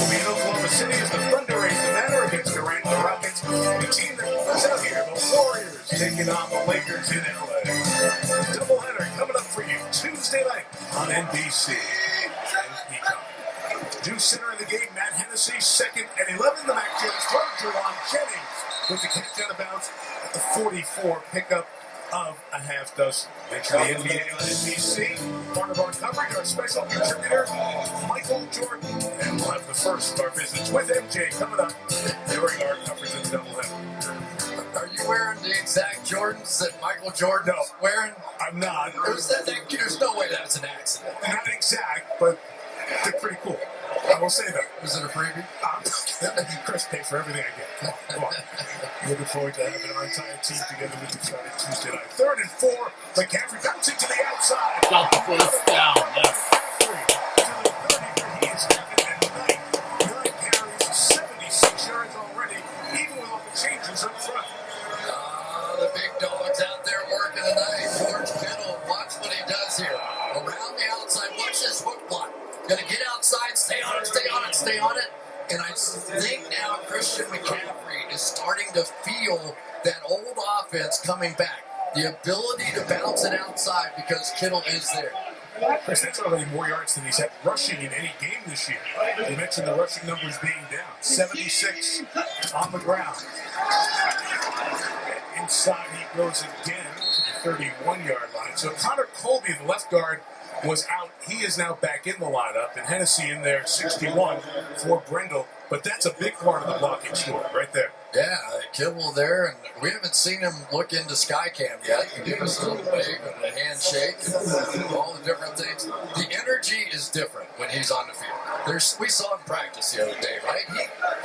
Will be in Oklahoma City as the Thunder raise the banner against the Rockets. The team that was out here, the Warriors, taking on the Lakers in LA. Doubleheader coming up for you Tuesday night. on NBC and Peacock. Due center of the game, Matt Hennessy, 2nd and 11. The Mac Jones throw. Jawan Jennings with the catch out of bounds at the 44, pickup of a half dozen. Next to the NBA on NBC, part of our coverage, our special contributor, Michael Jordan. And we'll have the first of our visits with MJ coming up during our coverage of the doubleheader.
Are you wearing the exact Jordans that Michael Jordan is wearing?
I'm not.
There's no way that's an accident.
Not exact, but they're pretty cool. I will say that.
Was it a freebie?
Chris paid for everything I get. Come on. Looking forward to having our entire team together with you starting Tuesday night. 3rd and 4. McCaffrey bouncing to the outside.
Got the first down. Yes.
He is having a night. 9 carries, 76 yards already, even with all the changes up front.
The big dog's out there working tonight. George Kittle, watch what he does here. Around the outside, watch this hook block. Gonna get outside, stay on it, stay on it, stay on it. And I think now Christian McCaffrey is starting to feel that old offense coming back. The ability to bounce it outside because Kittle is there.
Chris, that's already more yards than he's had rushing in any game this year. You mentioned the rushing numbers being down. 76 on the ground. And inside he goes again to the 31-yard line. So Connor Colby, the left guard, was out. He is now back in the lineup. And Hennessy in there, 61 for Brendel. But that's a big part of the blocking score right there.
Yeah, Kittle there, and we haven't seen him look into Skycam yet. He gave us a little wave and a handshake and all the different things. The energy is different when he's on the field. We saw him practice the other day, right?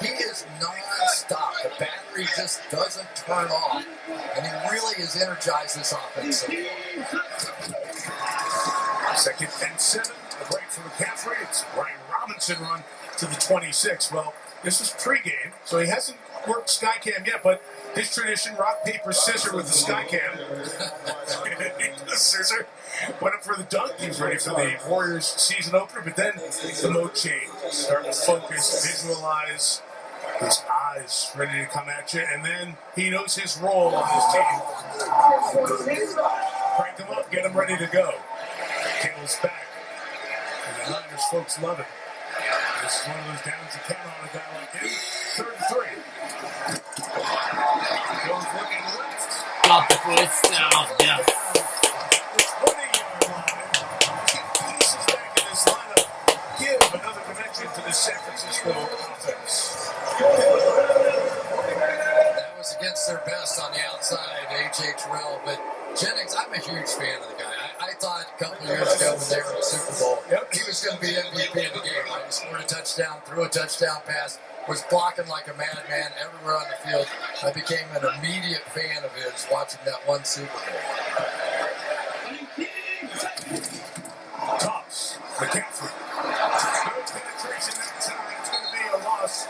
He is non-stop. The battery just doesn't turn off, and he really has energized this offense.
2nd and 7. A break for McCaffrey. It's Brian Robinson run to the 26. Well, this is pregame, so he hasn't worked Skycam yet, but his tradition, rock, paper, scissor with the Skycam. Scissor. Went up for the dunk. He was ready for the Warriors season opener, but then the mode changed. Start to focus, visualize, his eyes ready to come at you, and then he knows his role on his team. Crank him up, get him ready to go. Kittle's back. And the Niners folks love it. This is one of those downs you count on a guy like him. 3rd and 3. Jones looking left.
Got the first down. Yes.
This 20-yard line. Get pieces back in this lineup. Give another dimension to the San Francisco offense.
That was against their best on the outside, A.J. Terrell, but Jennings, I'm a huge fan of the guy. I thought a couple of years ago when they were in the Super Bowl, he was going to be MVP of the game. Right? He scored a touchdown, threw a touchdown pass, was blocking like a madman everywhere on the field. I became an immediate fan of his watching that one Super Bowl.
Toss. McCaffrey. No penetration that time. It's going to be a loss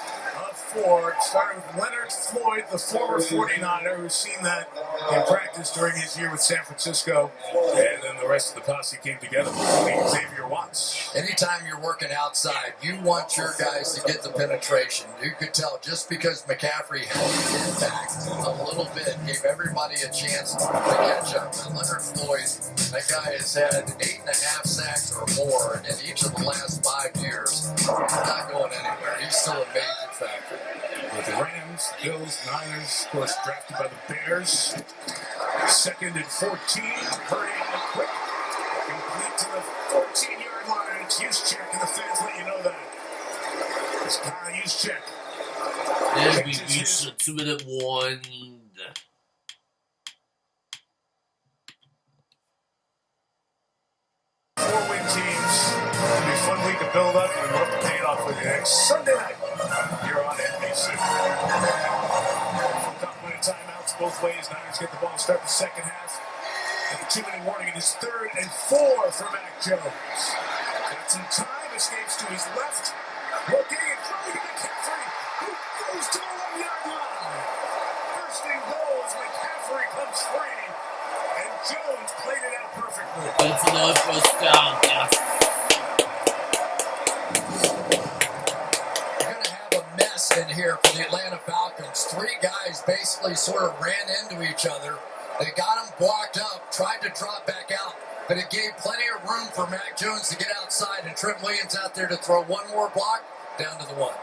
of 4. Starting with Leonard Floyd, the former 49er, who's seen that in practice during his year with San Francisco. And then the rest of the posse came together, including Xavier Watts.
Anytime you're working outside, you want your guys to get the penetration. You could tell just because McCaffrey held it back a little bit, gave everybody a chance to catch up. And Leonard Floyd, that guy has had 8.5 sacks or more in each of the last 5 years. He's not going anywhere. He's still a major factor.
With the Rams, Bills, Niners, of course, drafted by the Bears. 2nd and 14. Hurry up quick. Complete to the 14-yard line. It's Juszczyk, and the fans let you know that. It's Kyle Juszczyk.
And we reached the 2-minute one.
4-win teams. It'll be a fun week to build up, and we'd love to pay it off with you next Sunday night here on NBC. Couple of timeouts both ways. Niners get the ball to start the second half. And the 2-minute warning. It is 3rd and 4 for Mac Jones. Got some time. Escapes to his left. Looking and throwing to McCaffrey, who goes to the 1-yard line. First and goal as McCaffrey comes free. And Jones played it out perfectly.
That's another first down. Yes.
You're going to have a mess in here for the Atlanta Falcons. 3 guys basically sort of ran into each other. They got him blocked up, tried to drop back out. but it gave plenty of room for Mac Jones to get outside and Trent Williams out there to throw one more block down to the 1.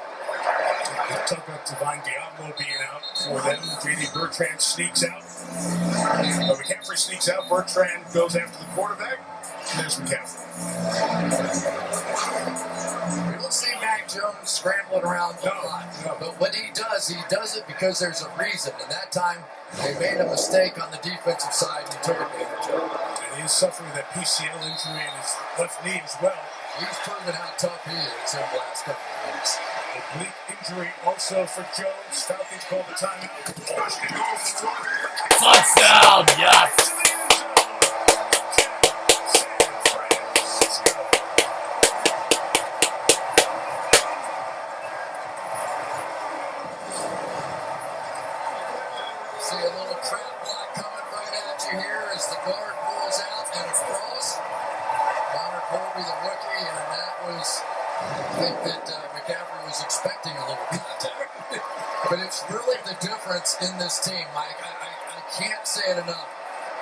They talk about Divine Diablo being out for them. J.D. Bertrand sneaks out. McCaffrey sneaks out. Bertrand goes after the quarterback. And there's McCaffrey.
We don't see Mac Jones scrambling around a lot.
No.
But when he does it because there's a reason. And that time, they made a mistake on the defensive side and he took advantage of it.
And he's suffering that PCL injury in his left knee as well.
He's proven how tough he is in the last couple of weeks.
Oblique injury also for Jones. Falcons called the timeout. Washington goes for
Touchdown, yes.
See a little trap block coming right at you here as the guard pulls out and across. Connor Colby, the rookie, and that was, I think that McCaffrey was expecting a little contact. But it's really the difference in this team, Mike. I can't say it enough.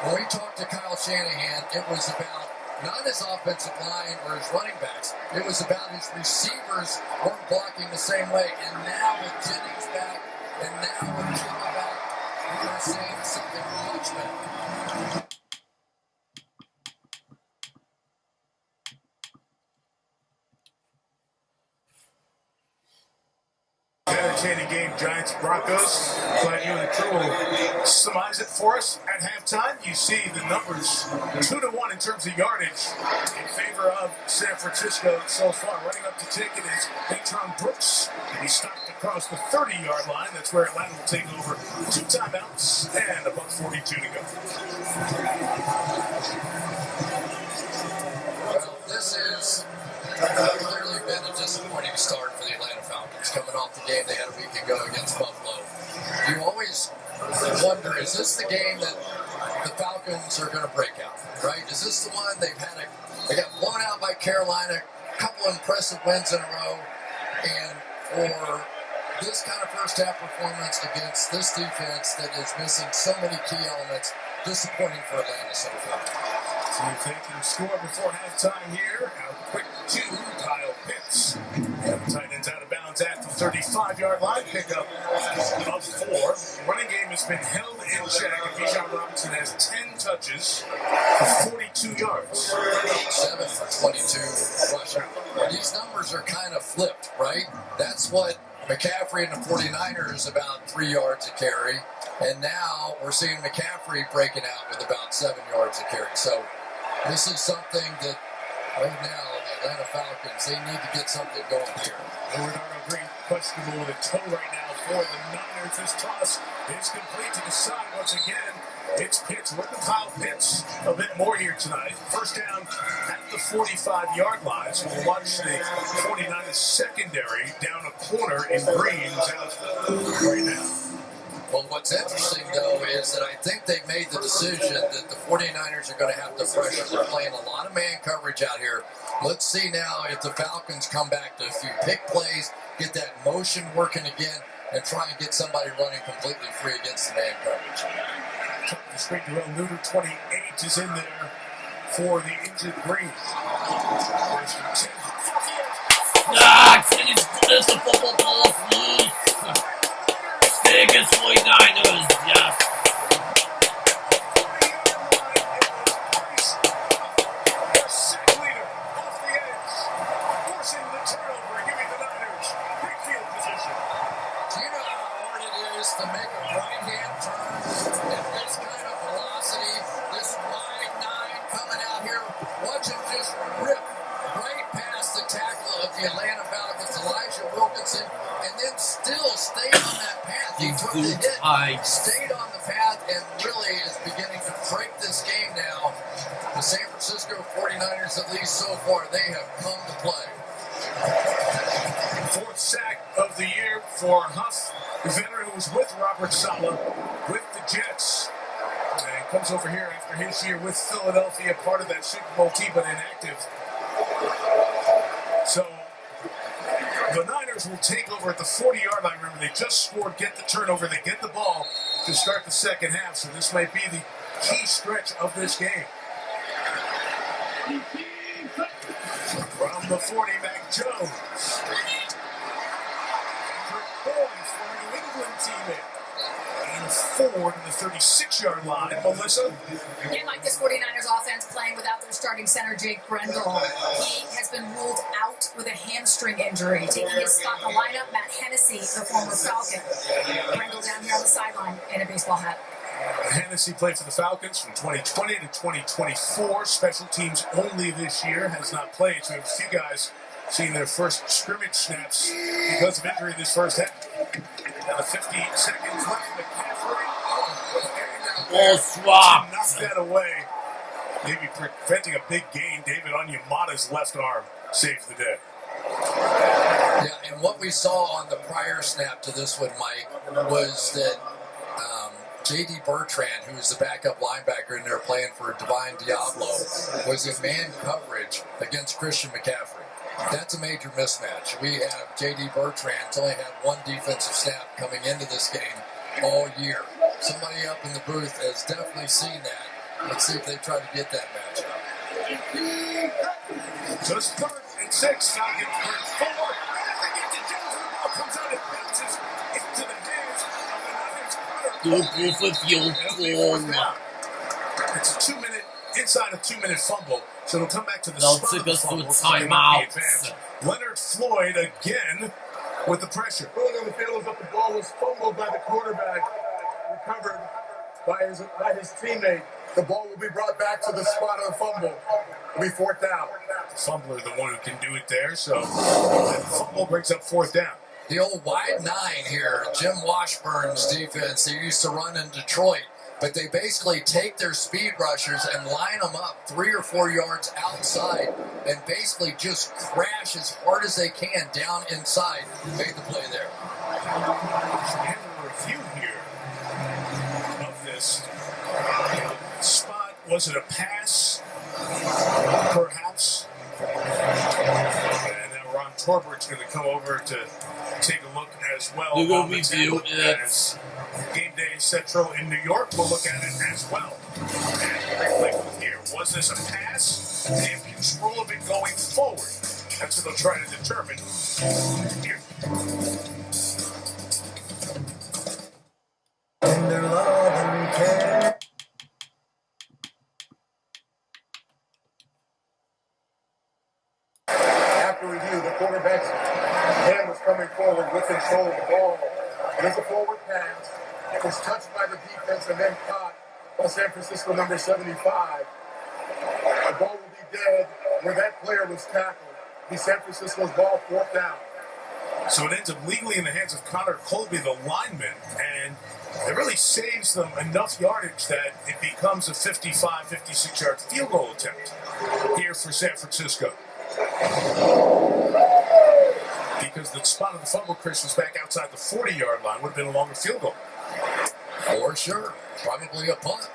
When we talked to Kyle Shanahan, it was about not his offensive line or his running backs. It was about his receivers weren't blocking the same way. And now with Jennings back, and now with Kittle back, we are seeing something much better.
Entertaining game, Giants Broncos. Glad you and the crew will surmise it for us at halftime. You see the numbers 2-1 in terms of yardage in favor of San Francisco so far. Running up to take it is Antron Brooks. He stopped across the 30-yard line. That's where Atlanta will take over. 2 timeouts and about 42 to go.
Well, this is clearly been a disappointing start for the Atlanta Falcons, coming off the game they had a week ago against Buffalo. You always wonder, is this the game that the Falcons are going to break out, right? Is this the one they got blown out by Carolina, a couple impressive wins in a row, and or this kind of first half performance against this defense that is missing so many key elements, disappointing for Atlanta so far.
So if they can score before halftime here, out quick to Kyle Pitts. And the tight end's out of bounds at the 35-yard line. Pickup of 4. The running game has been held in check, and Bijan Robinson has 10 touches for 42 yards.
7 for 22 rushing. Well, these numbers are kind of flipped, right? That's what McCaffrey and the 49ers about 3 yards a carry. And now we're seeing McCaffrey breaking out with about 7 yards a carry. So this is something that right now the Atlanta Falcons, they need to get something going here.
Leonardo Green questionable with a toe right now for the Niners. This toss is complete to the side once again. It's Pitts. Look at Kyle Pitts a bit more here tonight. First down at the 45-yard line. So we'll watch the 49ers secondary down a corner in Green's out right now.
Well, what's interesting, though, is that I think they've made the decision that the 49ers are going to have to pressure. They're playing a lot of man coverage out here. Let's see now if the Falcons come back to a few pick plays, get that motion working again, and try and get somebody running completely free against the man coverage.
The screen, Darrell Nutter, 28, is in there for the injured Green.
Finish the football ball, please. Vegas 49ers, yes.
The sack leader off the edge, forcing the turnover and giving the Niners great field position.
Do you know how hard it is to make a right-hand turn at this kind of velocity? This wide 9 coming out here. Watch him just rip right past the tackle of the Atlanta Falcons, Elijah Wilkinson, and then still stay on that path. He took the hit, stayed on the path, and really is beginning to break this game now. The San Francisco 49ers, at least so far, they have come to play.
4th sack of the year for Huff, the veteran who was with Robert Saleh, with the Jets. And comes over here after his year with Philadelphia, part of that Super Bowl team, but inactive. So the Niners will take over at the 40-yard line. Remember, they just scored, get the turnover, they get the ball to start the second half. So this might be the key stretch of this game. From the 40, Mac Jones. Former New England teammate. And forward to the 36-yard line. Melissa?
Again, like this 49ers offense playing without their starting center, Jake Brendel. He has been ruled out with a hamstring injury. Taking his spot in the lineup, Matt Hennessy, the former Falcon. Brendel down here on the sideline in a baseball hat.
Hennessy played for the Falcons from 2020 to 2024. Special teams only this year. Has not played. So we have a few guys seeing their first scrimmage snaps because of injury this first half. Now the 15 seconds left. McCaffrey.
Ball swap.
Knocked that away. Maybe preventing a big gain. David Onyemata's left arm saved the day.
Yeah, and what we saw on the prior snap to this one, Mike, was that J.D. Bertrand, who was the backup linebacker in there playing for Divine Diablo, was in man coverage against Christian McCaffrey. That's a major mismatch. We have J.D. Bertrand only had one defensive snap coming into this game all year. Somebody up in the booth has definitely seen that. Let's see if they try to get that matchup.
Just 3rd and 6. Falcons bring 4. And they get to Jones, and the ball comes out and bounces into the hands of the Niners.
Go for field goal.
It's a 2-minute, inside a 2-minute fumble, so it'll come back to the
They'll
spot
take
of the
us to
fumble.
timeouts.
Leonard Floyd again with the pressure.
Going on the field is that the ball was fumbled by the quarterback, recovered by his teammate. The ball will be brought back to the spot of the fumble. It'll be 4th down.
The fumbler, the one who can do it there, so the fumble brings up 4th down.
The old wide 9 here, Jim Washburn's defense, they used to run in Detroit, but they basically take their speed rushers and line them up 3 or 4 yards outside and basically just crash as hard as they can down inside. Made the play there.
Have a review here of this spot. Was it a pass? Perhaps. And now Ron Torbert's going to come over to take a look as well.
We're going to review it.
Game Day Central in New York. We'll look at it as well. And reflect here. Was this a pass? They have control of it going forward. That's what they'll try to determine here.
After review, the quarterback's hand was coming forward with control of the ball. It is a forward pass. It was touched by the defense and then caught by San Francisco number 75. The ball will be dead where that player was tackled. Be San Francisco's ball, 4th down.
So it ends up legally in the hands of Connor Colby, the lineman, and it really saves them enough yardage that it becomes a 55, 56-yard field goal attempt here for San Francisco. Because the spot of the fumble, Chris, was back outside the 40-yard line, would have been a longer field goal.
For sure. Probably a punt.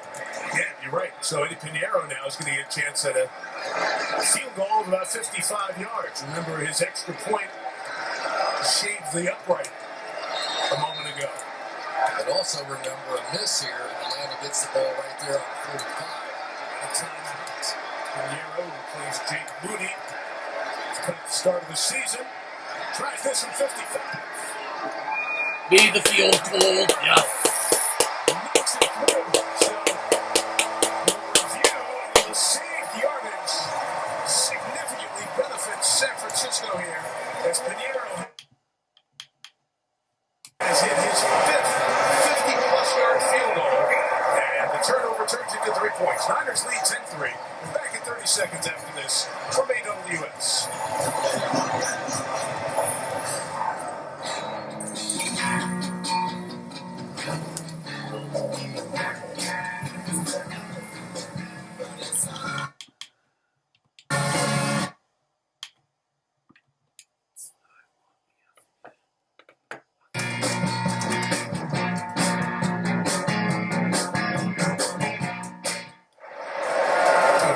Yeah, you're right. So Eddie Pinheiro now is going to get a chance at a field goal of about 55 yards. Remember, his extra point shaved the upright a moment ago.
But also remember a miss here. Atlanta gets the ball right there on 45.
At times, Pinheiro, who plays Jake Moody, at the start of the season, tries this from 55.
Be the field goal. Yes.
Makes it through. So, the review and the saved yardage significantly benefits San Francisco here as Pinheiro has hit his 5th 50-plus yard field goal, and the turnover turns into 3 points. Niners lead 10-3. We're back in 30 seconds after this from AWS.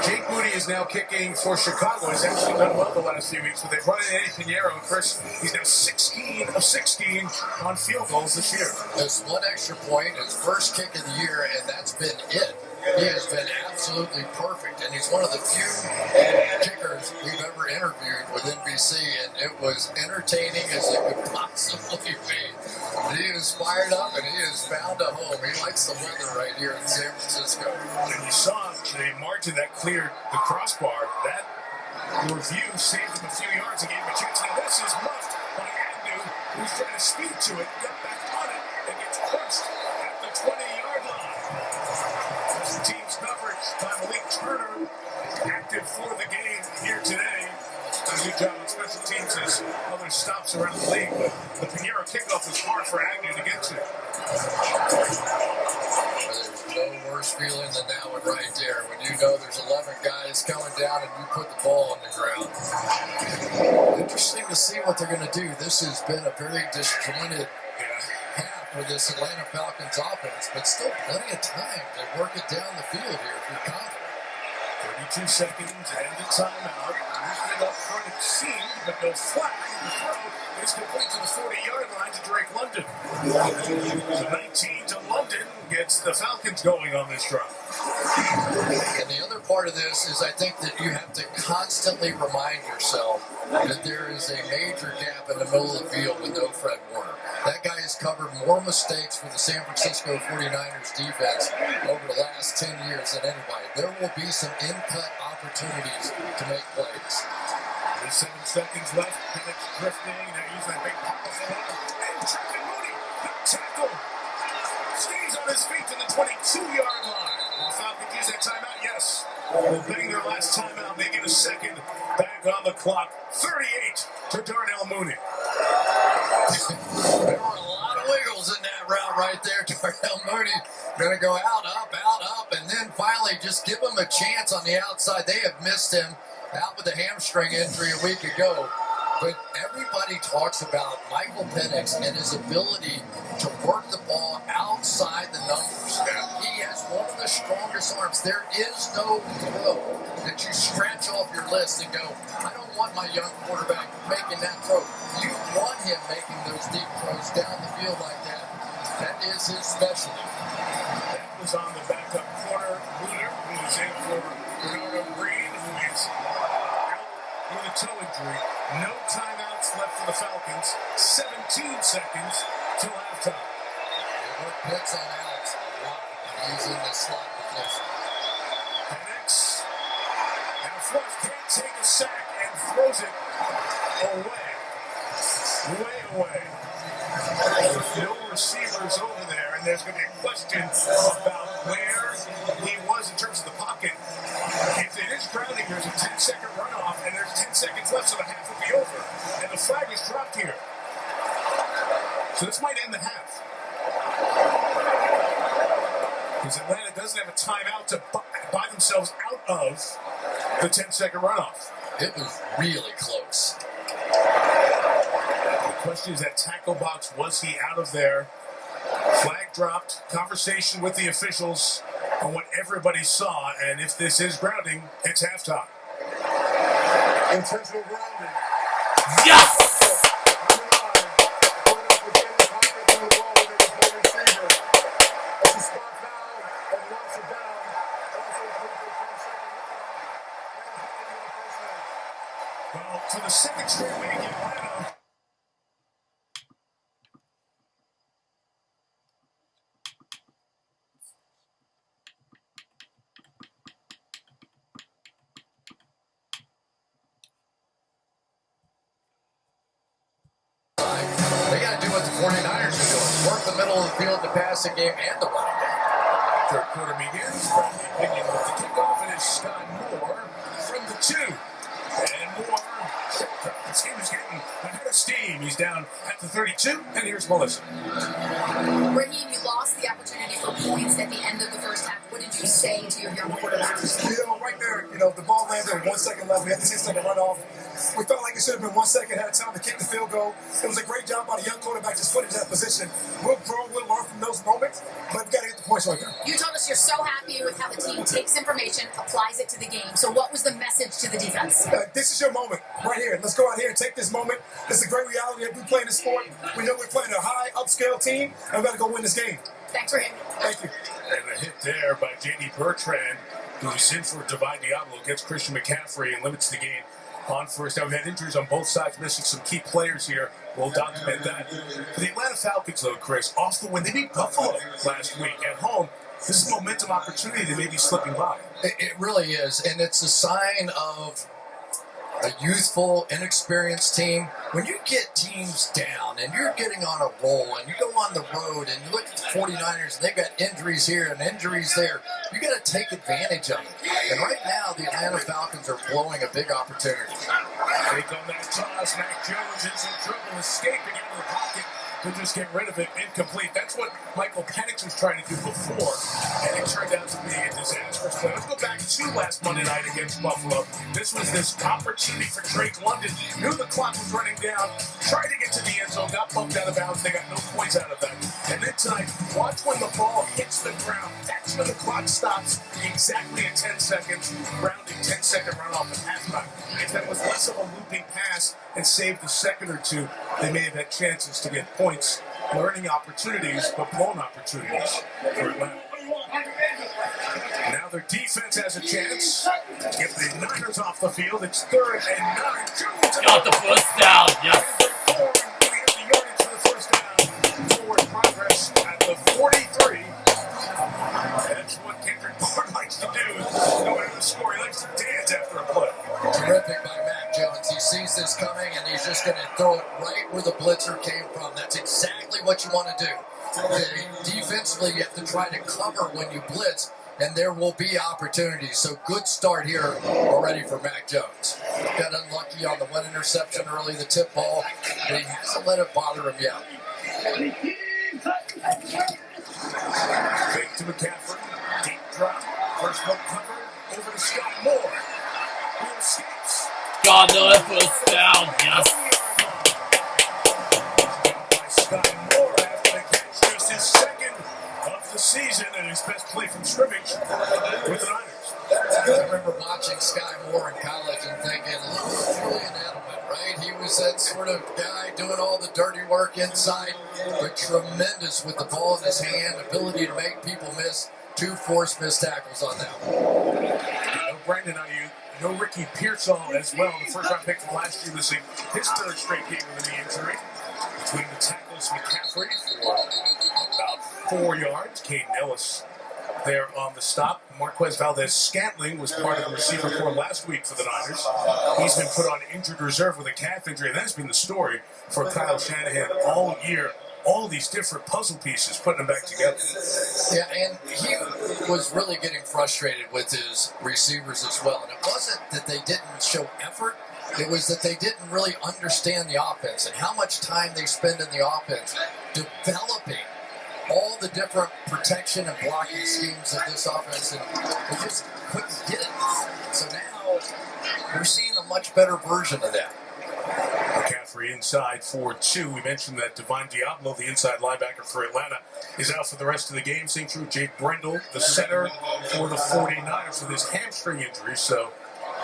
Jake Moody is now kicking for Chicago. He's actually done well the last few weeks, but they've run in Eddie Pinheiro. And Chris, he's now 16 of 16 on field goals this year.
There's one extra point, his first kick of the year, and that's been it. He has been absolutely perfect, and he's one of the few kickers we've ever interviewed with NBC, and it was entertaining as it could possibly be. He is fired up, and he has found a home. He likes the weather right here in San Francisco.
And you saw the margin that cleared the crossbar. That review saved him a few yards and gave him a chance. Now this is muffed by Agnew, who's trying to speed to it, got back on it, and gets crushed at the 20-yard line. This team's coverage by Malik Turner, active for the game here today. Does a good job on special teams as other stops around the league, but the Pinheiro kickoff was hard for Agnew to get to.
There's no worse feeling than that one right there, when you know there's 11 guys coming down and you put the ball on the ground. Interesting to see what they're going to do. This has been a very disjointed half for this Atlanta Falcons offense, but still plenty of time to work it down the field here if you're confident.
32 seconds and a timeout. Usually up front it seemed, but goes flat. The throw is complete to the 40-yard line to Drake London. So 19 to London gets the Falcons going on this drive.
And the other part of this is I think that you have to constantly remind yourself that there is a major gap in the middle of the field with no Fred Warner. That guy has covered more mistakes for the San Francisco 49ers defense over the last 10 years than anybody. There will be some in-cut opportunities to make plays.
There's 7 seconds left. Penix drifting. They're using that big powerful arm. And Trevor Mooney, the tackle, stays on his feet to the 22-yard line. Will the Falcons use that timeout? Yes. They'll bang their last timeout. They get a second back on the clock. 38 to Darnell Mooney.
There were a lot of wiggles in that route right there. Darnell Mooney going to go out, up, and then finally just give him a chance on the outside. They have missed him out with a hamstring injury a week ago. But everybody talks about Michael Penix and his ability to work the ball outside the numbers. He has one of the strongest arms. There is no throw that you scratch off your list and go, I don't want my young quarterback making that throw. You want him making those deep throws down the field like that. That is his specialty.
That was on the backup corner, Lunar, who was in for Bernardo Green, who is out with a toe injury. No timeouts left for the Falcons. 17 seconds till halftime.
They work blitz on Alex a lot when he's in the slot position.
Penix now Fluff can't take a sack and throws it away. Way away. There's no receivers over there, and there's going to be a question about where he was in terms of the pocket. If it is grounding, there's a 10-second runoff, and there's 10 seconds left, so the half will be over. And the flag is dropped here. So this might end the half. Because Atlanta doesn't have a timeout to buy themselves out of the 10-second runoff.
It was really close.
The question is that tackle box, was he out of there? Flag dropped, conversation with the officials on what everybody saw, and if this is grounding, it's halftime.
Intentional grounding.
Yes!
Well, for the second straight week in Atlanta.
They got to do what the 49ers are doing. Work the middle of the field, the passing game, and the running game.
Third quarter begins. Bradley Pinion with the kickoff, and it's Scott Moore from the 2. And Moore, this team is getting ahead of steam. He's down at the 32, and here's Melissa.
Raheem, you lost the opportunity for points at the end of the first half. What did you say to your young quarterback?
Right there, the ball landed with 1 second left. We had the 6-second runoff. We felt like it should have been 1 second, had time to kick the field goal. It was a great job by the young quarterback just putting that position. We'll grow, we'll learn from those moments, but we got to get the points right there.
You told us you're so happy with how the team takes information, applies it to the game. So what was the message to the defense?
This is your moment right here. Let's go out here and take this moment. This is a great reality of we playing this sport. We know we're playing a high, upscale team, and we got to go win this game.
Thanks for him.
Thank you.
And a hit there by J.D. Bertrand, who's in for Divine Diablo, gets Christian McCaffrey and limits the game on first down. We've had injuries on both sides, missing some key players here. We'll document that. For the Atlanta Falcons, though, Chris, off the win, they beat Buffalo last week at home. This is a momentum opportunity that may be slipping by.
It really is, and it's a sign of a youthful, inexperienced team. When you get teams down and you're getting on a roll and you go on the road and you look at the 49ers and they've got injuries here and injuries there, you got to take advantage of it. And right now, the Atlanta Falcons are blowing a big opportunity.
Take on that toss. Mac Jones in some trouble, escaping into the pocket to just get rid of it. Incomplete. That's what Michael Penix was trying to do before, and it turned out to be a disastrous play. Let's go back to last Monday night against Buffalo. This was this opportunity for Drake London. Knew the clock was running down, tried to get to the end zone, got bumped out of bounds. They got no points out of that. And then tonight, watch when the ball hits the ground. That's when the clock stops exactly at 10 seconds, rounding 10-second runoff at halftime. If that was less of a looping pass and saved a second or two, they may have had chances to get points, learning opportunities, but blown opportunities for Atlanta. Now their defense has a chance to get the Niners off the field. It's 3rd and 9. Jones
Got the first down, yes.
We have the yardage for the first down. Forward progress at the 43. That's what Kendrick Bourne likes to do. No matter the score, he likes to dance after a play.
Terrific by Mac Jones. He sees this coming, and he's just going to throw it right where the blitzer came from. That's exactly what you want to do. Defensively, you have to try to cover when you blitz, and there will be opportunities. So good start here already for Mac Jones. Got unlucky on the one interception early, the tip ball, but he hasn't let it bother him yet.
Fake to McCaffrey. Deep drop. First look cover. Over to Scott Moore. Who escapes.
Got the first down, yes.
By Scott Moore after the catch. Just his second of the season and his best play from scrimmage with the Niners.
I remember watching Sky Moore in college and thinking, oh, Julian Edelman, right? He was that sort of guy doing all the dirty work inside, but tremendous with the ball in his hand, ability to make people miss. 2 forced missed tackles on that one.
No Brandon Ayuk, no Ricky Pearsall as well. The first round pick from last year missing his 3rd straight game with a knee injury. Between the tackles, McCaffrey for about 4 yards. Caden Ellis there on the stop. Marquez Valdez-Scantling was part of the receiver corps last week for the Niners. He's been put on injured reserve with a calf injury, and that's been the story for Kyle Shanahan all year. All these different puzzle pieces, putting them back together.
Yeah, and he was really getting frustrated with his receivers as well. And it wasn't that they didn't show effort. It was that they didn't really understand the offense and how much time they spend in the offense developing all the different protection and blocking schemes of this offense, and they just couldn't get it. So now we're seeing a much better version of that.
McCaffrey inside for 2. We mentioned that Divine Diablo, the inside linebacker for Atlanta, is out for the rest of the game. Same true Jake Brendel, the center for the 49ers, with his hamstring injury. So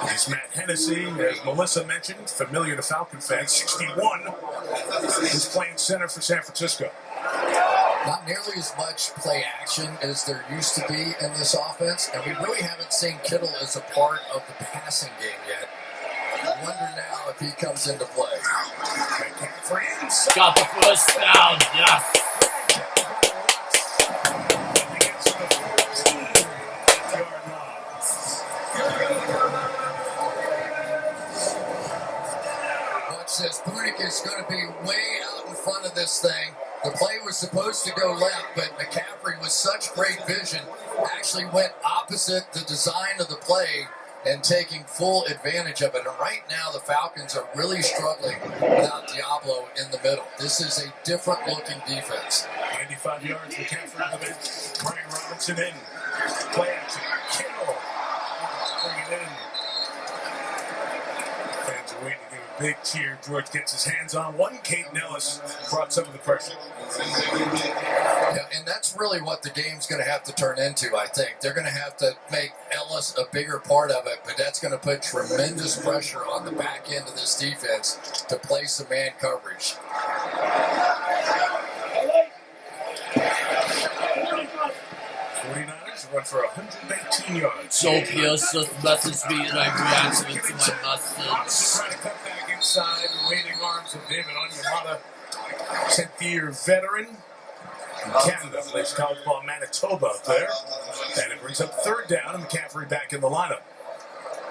it's Matt Hennessy, as Melissa mentioned, familiar to Falcon fans, 61, who's playing center for San Francisco.
Not nearly as much play action as there used to be in this offense, and we really haven't seen Kittle as a part of the passing game yet. I wonder now if he comes into play.
Got the first down, yes.
Watch this. Punic is going to be way out in front of this thing. The play was supposed to go left, but McCaffrey, with such great vision, actually went opposite the design of the play and taking full advantage of it. And right now, the Falcons are really struggling without Diablo in the middle. This is a different-looking defense.
95 yards, McCaffrey in the mid. Brian Robinson in. Play action. Kittle. Bring it in. Fans are waiting to give a big cheer. George gets his hands on one. Caden Ellis brought some of the pressure.
Yeah, and that's really what the game's going to have to turn into, I think. They're going to have to make Ellis a bigger part of it, but that's going to put tremendous pressure on the back end of this defense to play some man coverage.
49ers run for 118 yards.
Joe Pierce just messaged me and I reacted to my message.
Trying to cut back inside the waiting arms of David Onyemata, 10th-year veteran from Canada, plays college ball in Manitoba up there. And it brings up third down, and McCaffrey back in the lineup.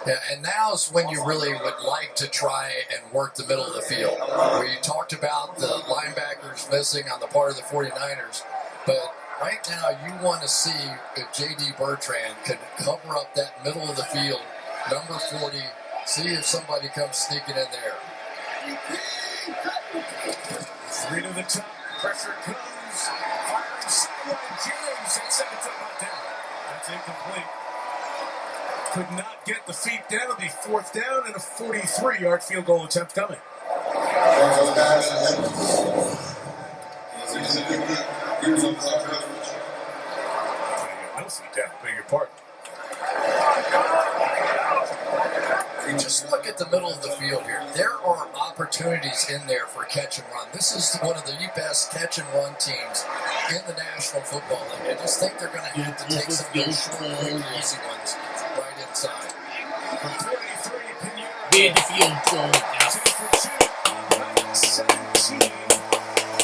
Yeah, and now's when you really would like to try and work the middle of the field. We talked about the linebackers missing on the part of the 49ers, but right now you want to see if J.D. Bertrand could cover up that middle of the field, number 40, see if somebody comes sneaking in there.
3 to the top, pressure comes, firing sideline James, and second time not down. That's incomplete. Could not get the feet down. It'll be fourth down and a 43-yard field goal attempt coming. No feet down. Beg your pardon.
Just look at the middle of the field here. There are opportunities in there for catch and run. This is one of the best catch and run teams in the National Football League. I just think they're going to have to take some good, short, easy ones right inside.
Need the field goal. Yeah.
17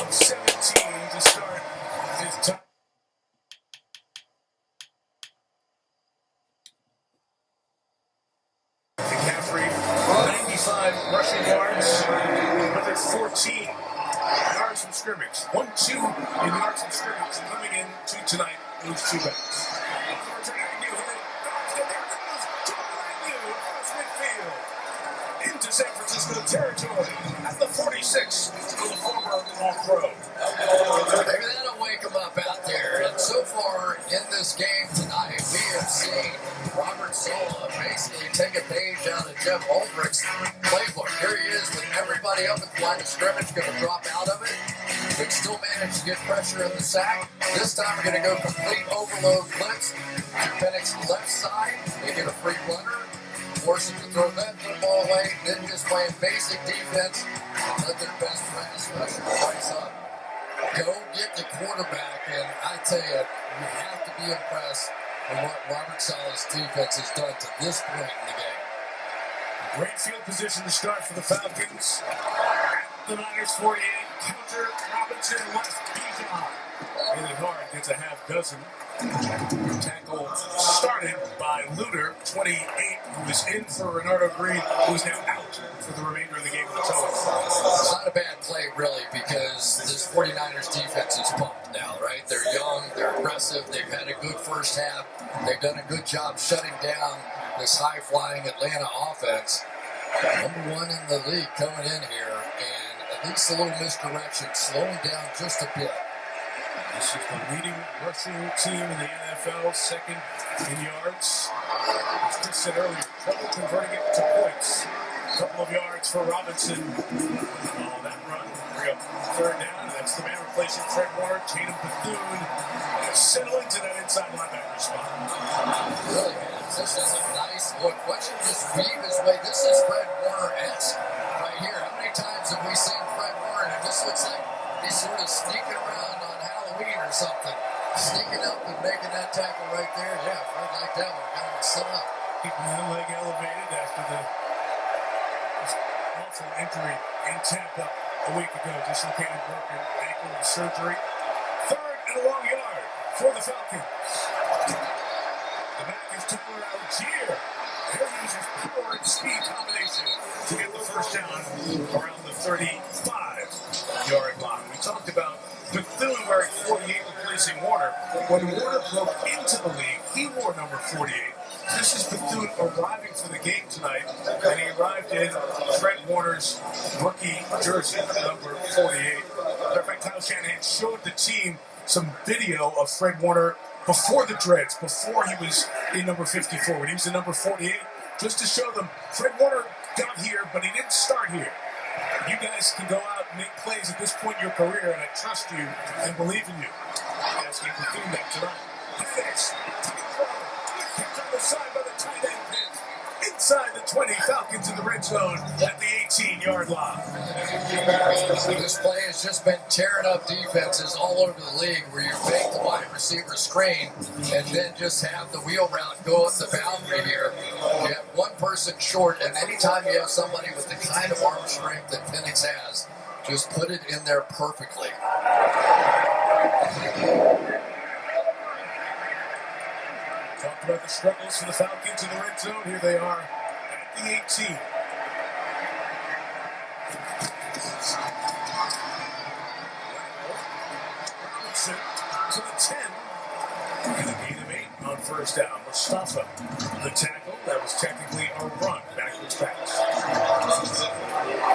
of 17 to start his time. McCaffrey, 95 rushing yards, 114 yards from scrimmage. 1-2 in yards from scrimmage coming in to tonight. Those two backs. Into San Francisco territory at the 46 for the former All-Pro.
Maybe that'll wake them up out there. And so far in this game tonight, we have seen Robert Saleh basically take a page out of Jeff Ulbricht's playbook. Here he is with everybody up at the line of scrimmage, going to drop out of it, but still manage to get pressure in the sack. This time we're going to go complete overload blitz to Penix's left side. They get a free runner. Force him to throw that football away, then just playing basic defense. Let their best pass rusher rise up. Go get the quarterback, and I tell you, you have to be impressed with what Robert Saleh's defense has done to this point in the game.
Great field position to start for the Falcons. The Niners 48, counter, Robinson, left, Bijan. Really hard, gets a half dozen. Tackle started by Luter, 28, who is in for Renardo Green, who is now out for the remainder of the game with the total.
It's not a bad play, really, because this 49ers defense is pumped now, right? They're young, they're aggressive, they've had a good first half. They've done a good job shutting down this high-flying Atlanta offense. Number 1 in the league coming in here, and at least a little misdirection, slowing down just a bit.
This is the leading rushing team in the NFL, second in yards. As Chris said earlier, trouble converting it to points. A couple of yards for Robinson on that run. Bring up third down. That's the man replacing Fred Warner. Tatum Bethune settle into that inside linebacker spot.
Really, man, this is a nice look. Watch him just weave his way. This is Fred Warner-esque right here. How many times have we seen Fred Warner? And it just looks like he's sort of sneaking around on Halloween or something. Sneaking up and making that tackle right there. Yeah, Fred like that one. Got him set up.
Keeping the leg elevated after the awful injury in Tampa a week ago. Dislocated broken ankle and surgery. Third and a long yard for the Falcons. The back is Tyler Algier. He'll use his power and speed combination to get the first down around the 35-yard line. We talked about Bethune wearing 48, replacing Warner. When Warner broke into the league, he wore number 48. This is Bethune arriving for the game tonight, and he arrived in Fred Warner's rookie jersey, number 48. Matter of fact, Kyle Shanahan showed the team some video of Fred Warner before the dreads, before he was in number 54, when he was in number 48, just to show them Fred Warner got here, but he didn't start here. You guys can go out and make plays at this point in your career, and I trust you and believe in you. Asking Bethune that tonight. Penix, tight corner, kicked on the side by the tight end pin. inside the 20. Falcons in the red zone at the 18-yard line.
This play has just been tearing up defenses all over the league where you fake the wide receiver screen and then just have the wheel route go up the boundary here. You have one person short, and anytime you have somebody with the kind of arm strength that Penix has, just put it in there perfectly.
Talked about the struggles for the Falcons in the red zone. Here they are at the 18. Robinson to the 10. And a gain of 8 on first down. Mustafa, the tackle. That was technically a run. Backwards pass.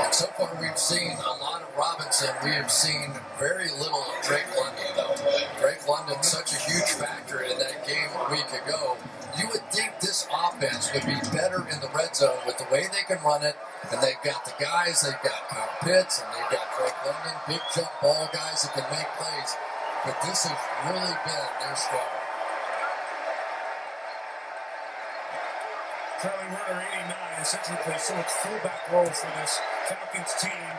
And so far we've seen a lot of Robinson. We have seen very little of Drake London, though. Drake London, such a huge factor in that game a week ago. You would think this offense would be better in the red zone with the way they can run it. And they've got the guys, they've got Kyle Pitts, and they've got Drake London, big jump ball guys that can make plays. But this has really been their struggle.
Charlie Warner, 89, essentially plays so much fullback role for this Falcons team.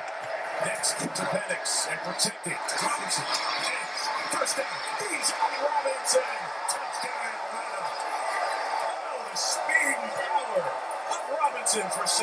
Next to Penix and protecting Robinson. First down, Bijan Robinson. Touchdown, Atlanta. Oh, the speed and power of Robinson for 6.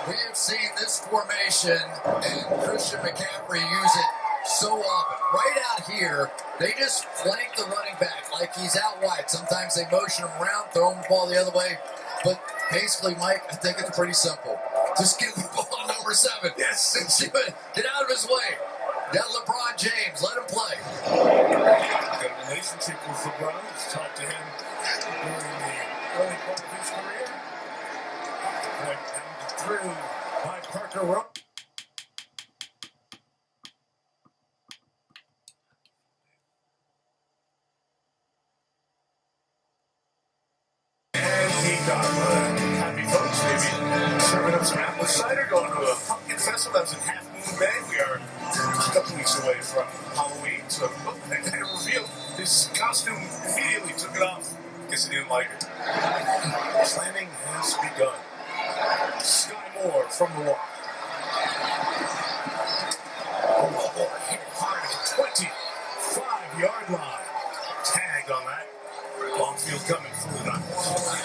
We have seen this formation and Christian McCaffrey use it so often. Right out here, they just flank the running back like he's out wide. Sometimes they motion him around, throw him the ball the other way. But basically, Mike, I think it's pretty simple. Just give the ball to number 7.
Yes.
Get out of his way. Got LeBron James. Let him play.
Got a relationship with LeBron. Just talked to him during the early part of his career. Through by Parker Rowe. And he got happy folks, maybe serving up some apple cider, going to a pumpkin festival. That was in Half Moon Bay. We are a couple weeks away from Halloween, so that kind of revealed his costume immediately, took it off. Guess he didn't like it. Slamming has begun. Sky Moore from the walk. Oh, hit hard at the 25-yard line. Tag on that. Long field coming through tonight.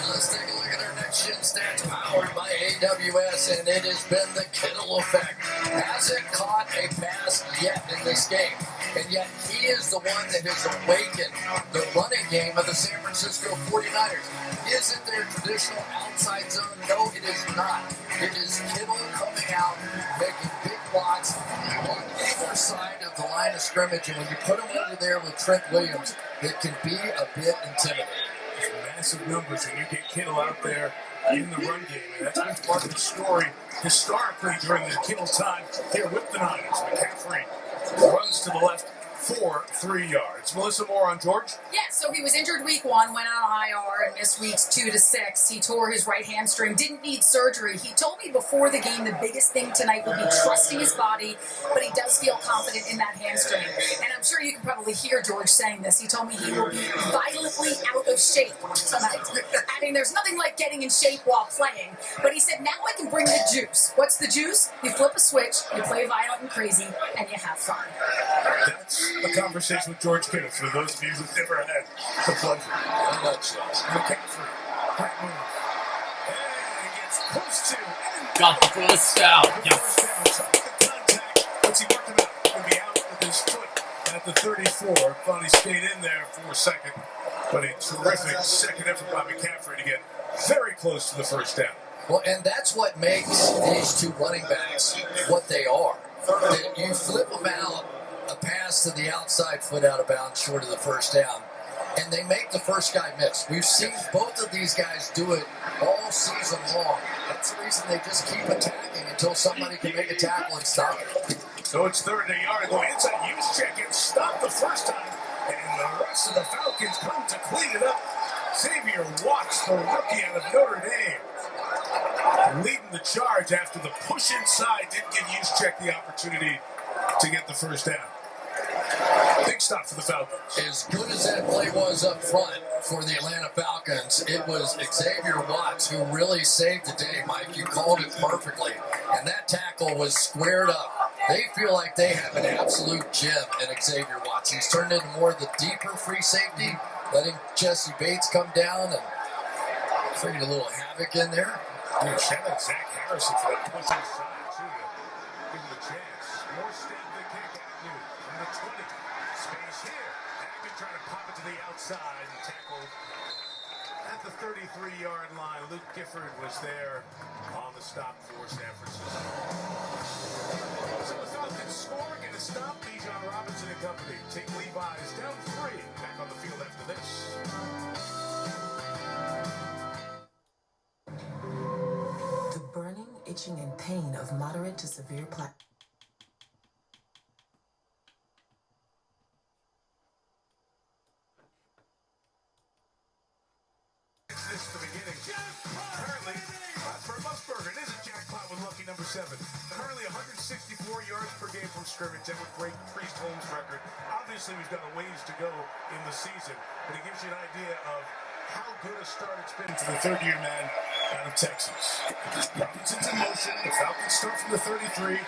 Let's take a look at our next gen stats powered by AWS, and it has been the Kittle effect. Hasn't caught a pass yet in this game, and yet he is the one that has awakened the running game of the San Francisco 49ers. Is it their traditional outside zone? No, it is not. It is Kittle coming out, making big blocks on either side of the line of scrimmage, and when you put him over there with Trent Williams, it can be a bit intimidating.
Just massive numbers when you get Kittle out there in the run game, and that's been part of the story historically during the Kittle time here with the Niners. McCaffrey runs to the left for 3 yards. Melissa Moore on George.
Yeah, so he was injured week 1, went on IR, and missed weeks 2 to 6. He tore his right hamstring, didn't need surgery. He told me before the game the biggest thing tonight will be trusting his body, but he does feel confident in that hamstring. And I'm sure you can probably hear George saying this. He told me he will be violently out of shape tonight. Adding, there's nothing like getting in shape while playing. But he said, now I can bring the juice. What's the juice? You flip a switch, you play violent and crazy, and you have fun.
That's a conversation with George Kittle for those of you who've never had the pleasure. McCaffrey, high move, and gets close to and
Got the first down. Yes.
first down. The contact, once he worked him out, he'll be out with his foot at the 34. Thought he stayed in there for a second, but a terrific second effort by McCaffrey to get very close to the first down.
Well, and that's what makes these two running backs what they are. That you flip them out, a pass to the outside foot out of bounds short of the first down, and they make the first guy miss. We've seen both of these guys do it all season long. That's the reason they just keep attacking until somebody can make a tackle and stop it.
So it's third and a yard, going inside, use check and stop the first time, and the rest of the Falcons come to clean it up. Xavier Watts, the rookie out of Notre Dame, leading the charge after the push inside didn't give Juszczyk the opportunity to get the first down. They big stop for the Falcons.
As good as that play was up front for the Atlanta Falcons, it was Xavier Watts who really saved the day, Mike. You called it perfectly. And that tackle was squared up. They feel like they have an absolute gem in Xavier Watts. He's turned into more of the deeper free safety, letting Jesse Bates come down and create a little havoc in there.
Dude, shout out Zach Harrison for that push inside, too. Give him a chance. More stab the kick at Newt from the 20. Space here. Hackett trying to pop it to the outside and tackled at the 33-yard line. Luke Gifford was there on the stop for San Francisco. So the Falcons score, get a stop. Bijan Robinson and company take Levi's down 3. Back on the field after this.
The burning, itching, and pain of moderate to severe plaque.
This is the beginning. Currently, for Musburger, it is a jackpot with lucky number 7. Currently 164 yards per game from scrimmage. That would break Priest Holmes' record. Obviously, we've got a ways to go in the season, but it gives you an idea of how good a start it's been for the third-year man out of Texas. Robinson's in motion. The Falcons start from the 33.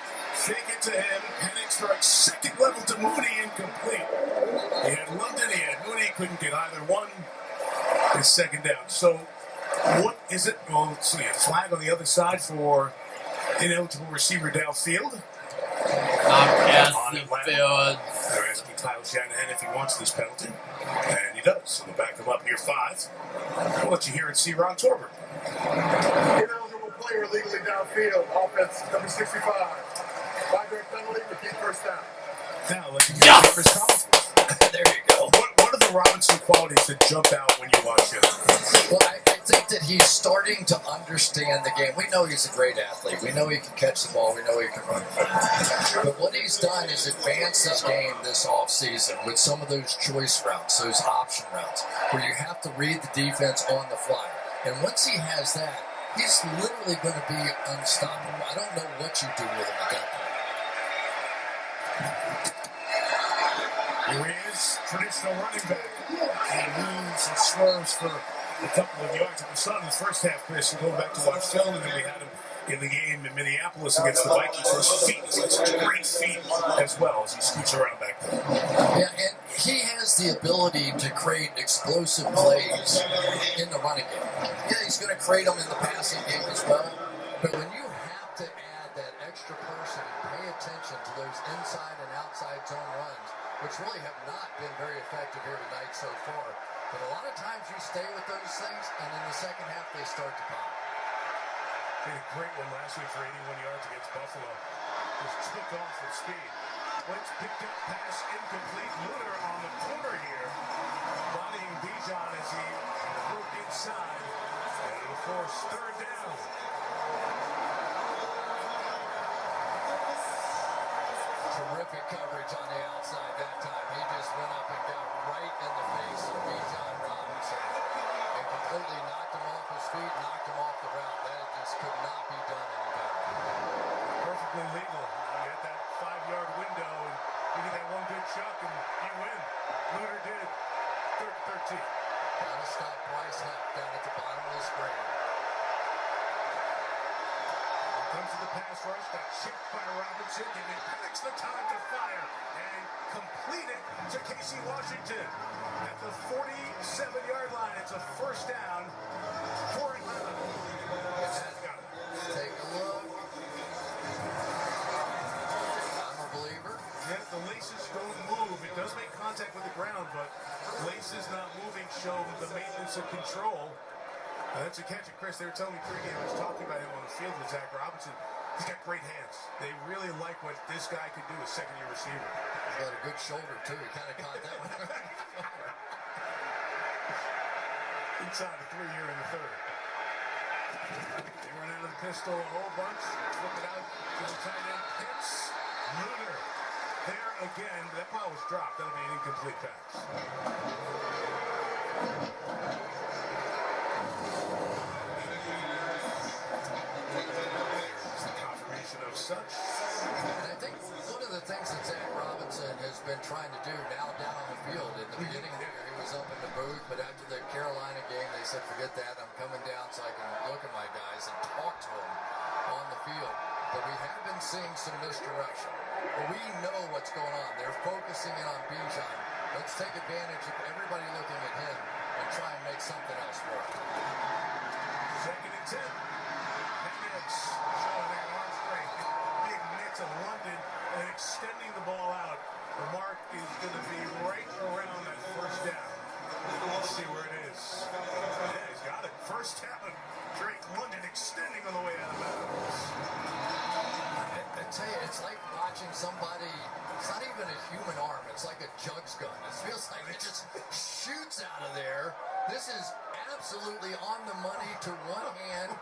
Fake it to him. Panic strike second level to Mooney, incomplete. He had London, he had Mooney, couldn't get either one. It's second down. So, what is it? Well, let's see. A flag on the other side for ineligible receiver downfield.
Not the field.
They're asking Kyle Shanahan if he wants this penalty. And he does. So they'll back him up here 5. I'll let you hear and see Ron Torber.
Ineligible player legally downfield. Offense number 65. 5-yard penalty, repeat first down.
Now, let's hear Chris Collins.
There you go.
What are the Robinson qualities that jump out when you watch him?
Well, I think that he's starting to understand the game. We know he's a great athlete. We know he can catch the ball. We know he can run. But what he's done is advance his game this offseason with some of those choice routes, those option routes, where you have to read the defense on the fly. And once he has that, he's literally going to be unstoppable. I don't know what you do with him at that point.
Here he is, traditional running back. He moves and swerves for a couple of yards. We saw in the first half, Chris, you go back to watch film, and then we had him in the game in Minneapolis against the Vikings. His feet, he's got such great feet as well as he scoots around back there.
Yeah, and he has the ability to create explosive plays in the running game. Yeah, he's going to create them in the passing game as well. But when you have to add that extra person and pay attention to those inside and outside zone runs, which really have not been very effective here tonight so far. But a lot of times you stay with those things, and in the second half they start to pop.
He had a great one last week for 81 yards against Buffalo. Just took off with speed. Wentz picked up, pass incomplete. Luter on the corner here, bodying Bijan as he broke inside. And it'll force third down.
Terrific coverage on the outside that time. He just went up and got right in the face of Bijan Robinson and completely knocked him off his feet, knocked him off the route. That just could not be done any better.
Perfectly legal. You get that 5-yard window, and you get that one good chuck, and you win. Luter did. Third 13.
Gotta stop Bryce Huff down at the bottom of the screen.
Comes to the pass rush, got checked by Robinson, giving Penix the time to fire and complete it to Casey Washington at the 47-yard line. It's a first down for Atlanta.
Take a look. I'm a believer.
Yeah, the laces don't move. It does make contact with the ground, but laces not moving show the maintenance of control. That's a catch. And Chris, they were telling me pregame, I was talking about him on the field with Zach Robinson. He's got great hands. They really like what this guy can do as second-year receiver.
He's got a good shoulder, too. He kind of caught that one.
Inside the 3-year in the third. They run out of the pistol a whole bunch. Flip it out to the tight end. Pitts. Luter. There again. That ball was dropped. That'll be an incomplete pass. Of such.
And I think one of the things that Zach Robinson has been been trying to do now down on the field. In the beginning of the year, he was up in the booth, but after the Carolina game, they said, forget that. I'm coming down so I can look at my guys and talk to them on the field. But we have been seeing some misdirection. But we know what's going on. They're focusing in on Bijan. Let's take advantage of everybody looking at him and try and make something else work.
2nd and 10. Penix showing their arm strength. Big mix of London and extending the ball out. The mark is going to be right around that first down. Let's see where it is. Yeah, he's got it. First down. Drake London extending on the way out of bounds.
I tell you, it's like watching somebody, it's not even a human arm, it's like a jugs gun. It feels like it just shoots out of there. This is absolutely on the money to one hand,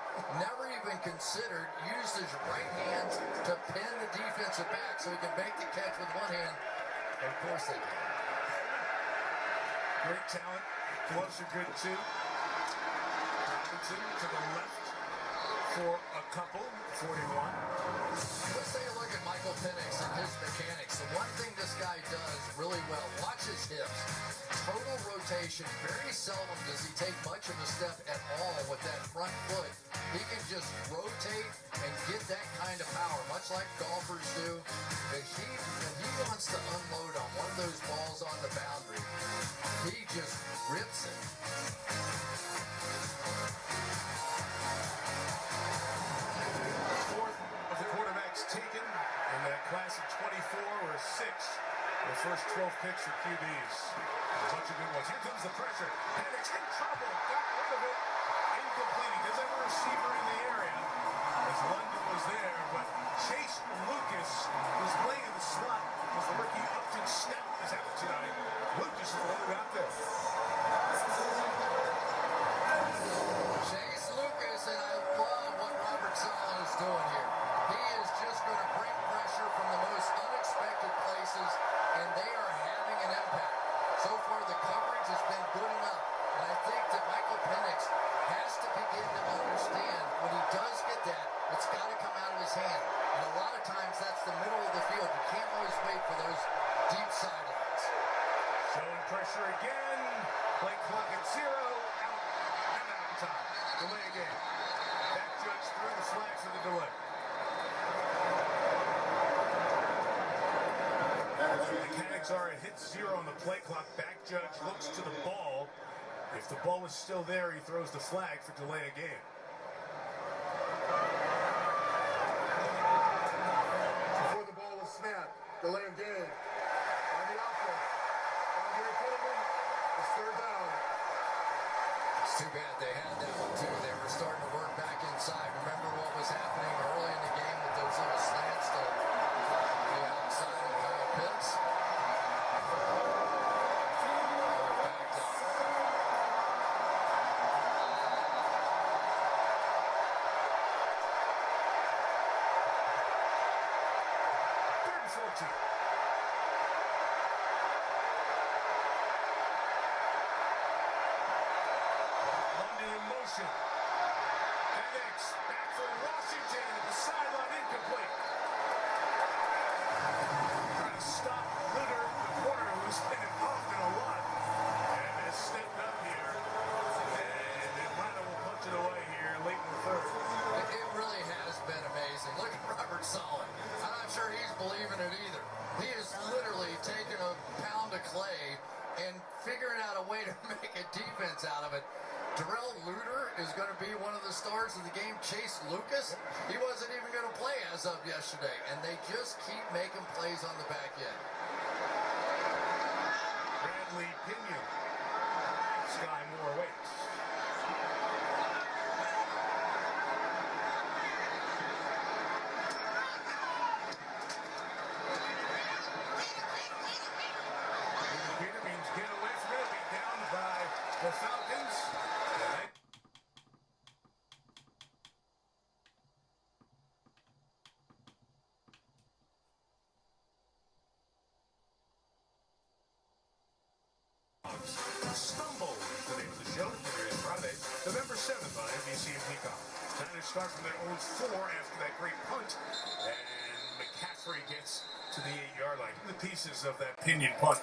never even considered, used his right hand to pin the defensive back so he can make the catch with one hand. Of course they can.
Great talent. Gloves are good too. Robinson to the left for a couple. 41.
Let's take a look at Michael Penix and his mechanics. The one thing this guy does really well, watch his hips. Total rotation. Very seldom does he take much of a step at all with that front foot. He can just rotate and get that kind of power, much like golfers do. But when he wants to unload on one of those balls on the boundary, he just rips it.
Fourth of the quarterbacks taken in that class of 24 or 6. The first 12 picks for QBs. A bunch of good ones. Here comes the pressure. Penix in trouble. Got rid of it. Incomplete. He does have a receiver in the area as London was there, but Chase Lucas was playing in the slot as the rookie Upton Stout is out tonight. Lucas is the one who got there.
Chase Lucas, and I love what Robert Saleh is doing here. He is just going to bring pressure from the most unexpected places, and they are having an impact. So far, the coverage has been good enough, and I think that Michael Penix has to begin to understand when he does get that, it's got to come out of his hand. And a lot of times, that's the middle of the field. You can't always wait for those deep sidelines.
Showing pressure again. Play clock at 0. Out in time. Delay again. Back judge threw the flag for the delay. The mechanics are it hits 0 on the play clock. Back judge looks to the ball. If the ball is still there, he throws the flag for delay a game.
Before the ball was snapped, delay of game. On the offense. Andre Coleman, it's 3rd down.
It's too bad they had that one too. They were starting to work back inside. Remember what was happening early in the game with those little slants to the outside of Kyle Pitts? Backed up.
3rd and 14. London in motion. Penix back for Washington at the sideline, incomplete. Trying to stop Litter, the corner who's been involved in a lot, and has stepped up here. And Atlanta will punch it away here late in the 3rd.
It really has been amazing. Look at Robert Saleh. I'm not sure he's believing it either. He is literally taking a pound of clay and figuring out a way to make a defense out of it. Darrell Luter is going to be one of the stars of the game. Chase Lucas, he wasn't even going to play as of yesterday, and they just keep making plays on the back end.
Bradley Pinion. Sky Moore waits. Peter means get away from it. Be down by the Falcons. Stumble is the name of the show. Every Friday, November 7th on NBC and Peacock. Niners start from their own 4 after that great punt. And McCaffrey before he gets to the 8-yard line. The pieces of that pinion punt.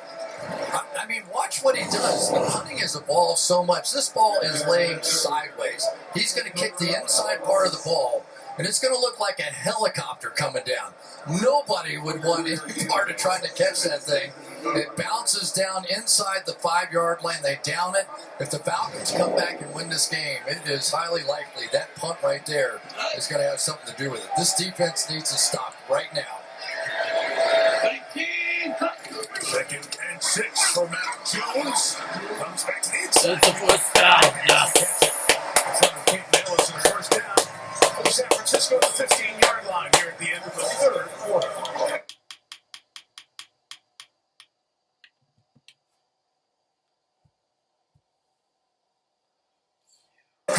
I mean, watch what he does. The punting has evolved so much. This ball is laying sideways. He's going to kick the inside part of the ball, and it's going to look like a helicopter coming down. Nobody would want any part of trying to catch that thing. It bounces down inside the 5-yard line. They down it. If the Falcons come back and win this game, it is highly likely that punt right there is going to have something to do with it. This defense needs to stop right now.
2nd and 6 for Mac Jones. Comes back to the inside.
That's a first down. Yes.
Can't nail us in the first down. For San Francisco, the 15-yard line here at the end of the 3rd quarter.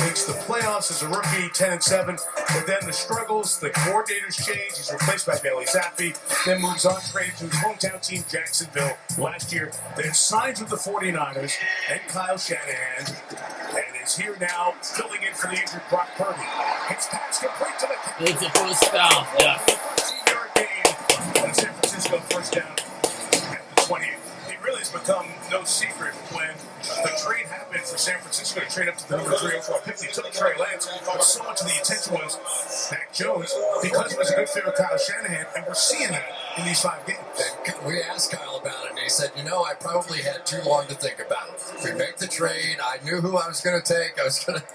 Makes the playoffs as a rookie, 10-7, but then the struggles, the coordinators change. He's replaced by Bailey Zappi, then moves on, traded to his hometown team, Jacksonville, last year. Then signs with the 49ers and Kyle Shanahan, and is here now, filling in for the injured Brock Purdy. His pass complete to the
It's a first down. Yes.
14-yard gain, and San Francisco first down at the 28. It really has become no secret when the trade happened for San Francisco to trade up to the number 3 overall pick. They took Trey Lance, but so much of the attention was Mac Jones because he was a good fit with Kyle Shanahan, and we're seeing that in these 5 games.
We asked Kyle about it, and he said, I probably had too long to think about it. If we make the trade, I knew who I was going to take. I was going to,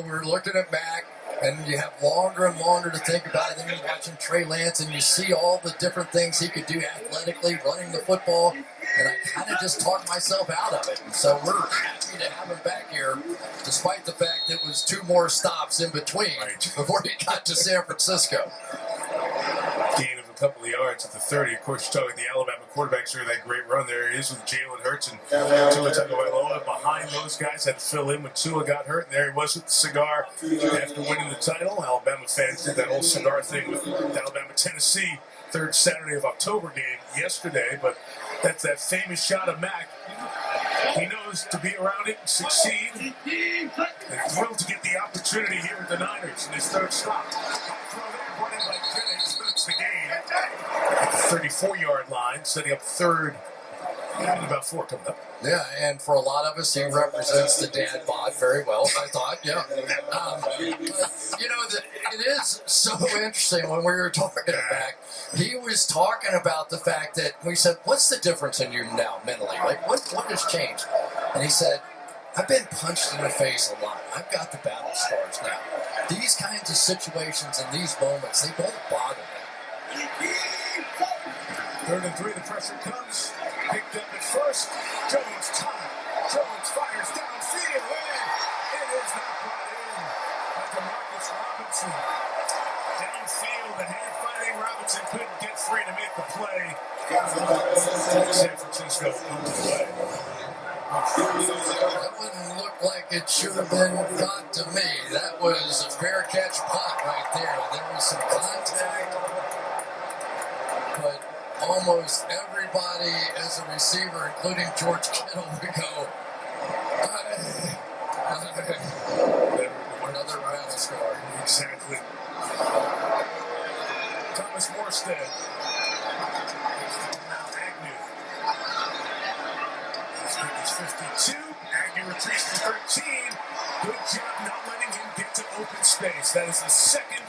we were looking at Mac, and you have longer and longer to think about it. Then you're watching Trey Lance, and you see all the different things he could do athletically, running the football. And I kind of just talked myself out of it. And so we're happy to have him back here, despite the fact that it was 2 more stops in between before he got to San Francisco.
Gain of a couple of yards at the 30. Of course, you're talking the Alabama quarterbacks here. That great run there is with Jalen Hurts and Tua Tagovailoa behind those guys. Had to fill in when Tua got hurt. And there he was with the cigar after winning the title. Alabama fans did that whole cigar thing with the Alabama-Tennessee 3rd Saturday of October game yesterday. But that's that famous shot of Mac. He knows to be around it and succeed. And thrilled to get the opportunity here with the Niners in his 3rd stop. Throw there, running by Jennings, starts the game at the 34-yard line, setting up 3rd and about 4 coming up.
Yeah, and for a lot of us, he represents the dad bod very well, I thought, yeah. It is so interesting when we were talking back. He was talking about the fact that we said, what's the difference in you now mentally? Like, what has changed? And he said, I've been punched in the face a lot. I've got the battle scars now. These kinds of situations and these moments, they don't bother me.
3rd and 3, the pressure comes. Picked up at first. Jones time. Jones fires downfield. And it is not brought in by DeMarcus Robinson. Downfield, the hand-fighting Robinson couldn't get free to make the play. San Francisco on the play.
That wouldn't look like it should have been got to me. That was a fair catch punt right there. There was some contact, but almost everybody as a receiver, including George Kittle, would go, another battle scar.
Exactly. Thomas Morstead. Now Agnew. It's 52. Agnew retreats to 13. Good job not letting him get to open space. That is the 2nd.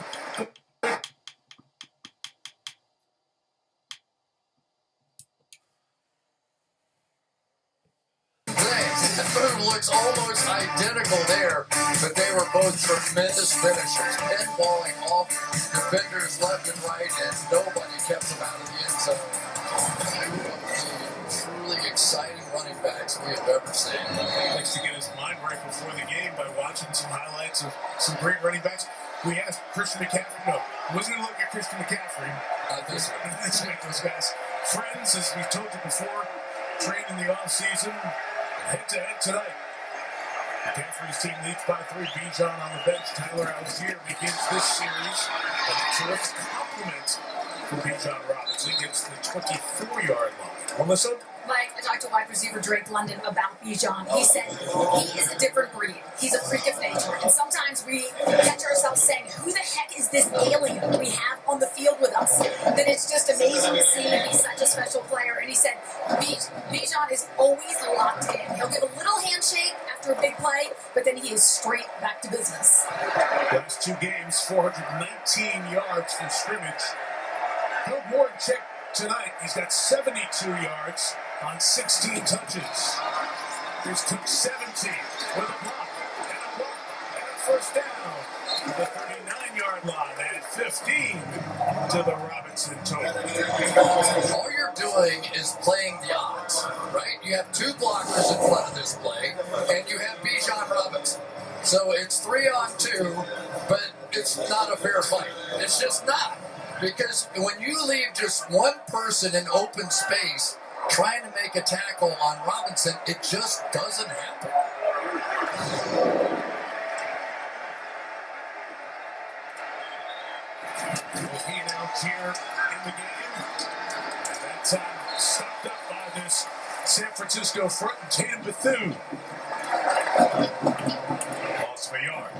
Looks almost identical there, but they were both tremendous finishers, pinballing off defenders left and right, and nobody kept them out of the end zone. Two of the truly exciting running backs we have ever seen.
Likes to get his mind right before the game by watching some highlights of some great running backs. We asked Christian McCaffrey. No, wasn't going to look at Christian McCaffrey.
This one.
Let's make those guys friends, as we told you before. Trained in the offseason. Head-to-head tonight. McCaffrey's team leads by 3. Bijan on the bench. Tyler Algier begins this series. And a terrific compliment for Bijan Robinson against the 24-yard line. Melissa?
Mike, I talked to wide receiver Drake London about Bijan. He said he is a different breed. He's a freak of nature. And sometimes we catch ourselves saying, who the heck is this alien we have on the field with us? That it's just amazing. amazing to see him be such a special player. And he said Bijan is always locked in. He'll give a little handshake after a big play, but then he is straight back to business.
Last 2 games, 419 yards from scrimmage. He'll more check tonight. He's got 72 yards on 16 touches. Here's took 17 with a block and a first down to the 39-yard line and 15 to the Robinson total.
All you're doing is playing the odds, right? You have 2 blockers in front of this play, and you have Bijan Robinson. So it's 3 on 2, but it's not a fair fight. It's just not. Because when you leave just one person in open space trying to make a tackle on Robinson, it just doesn't happen.
He out here in the game. And that time stopped up by this San Francisco front, Tatum Bethune. Lost for a yard.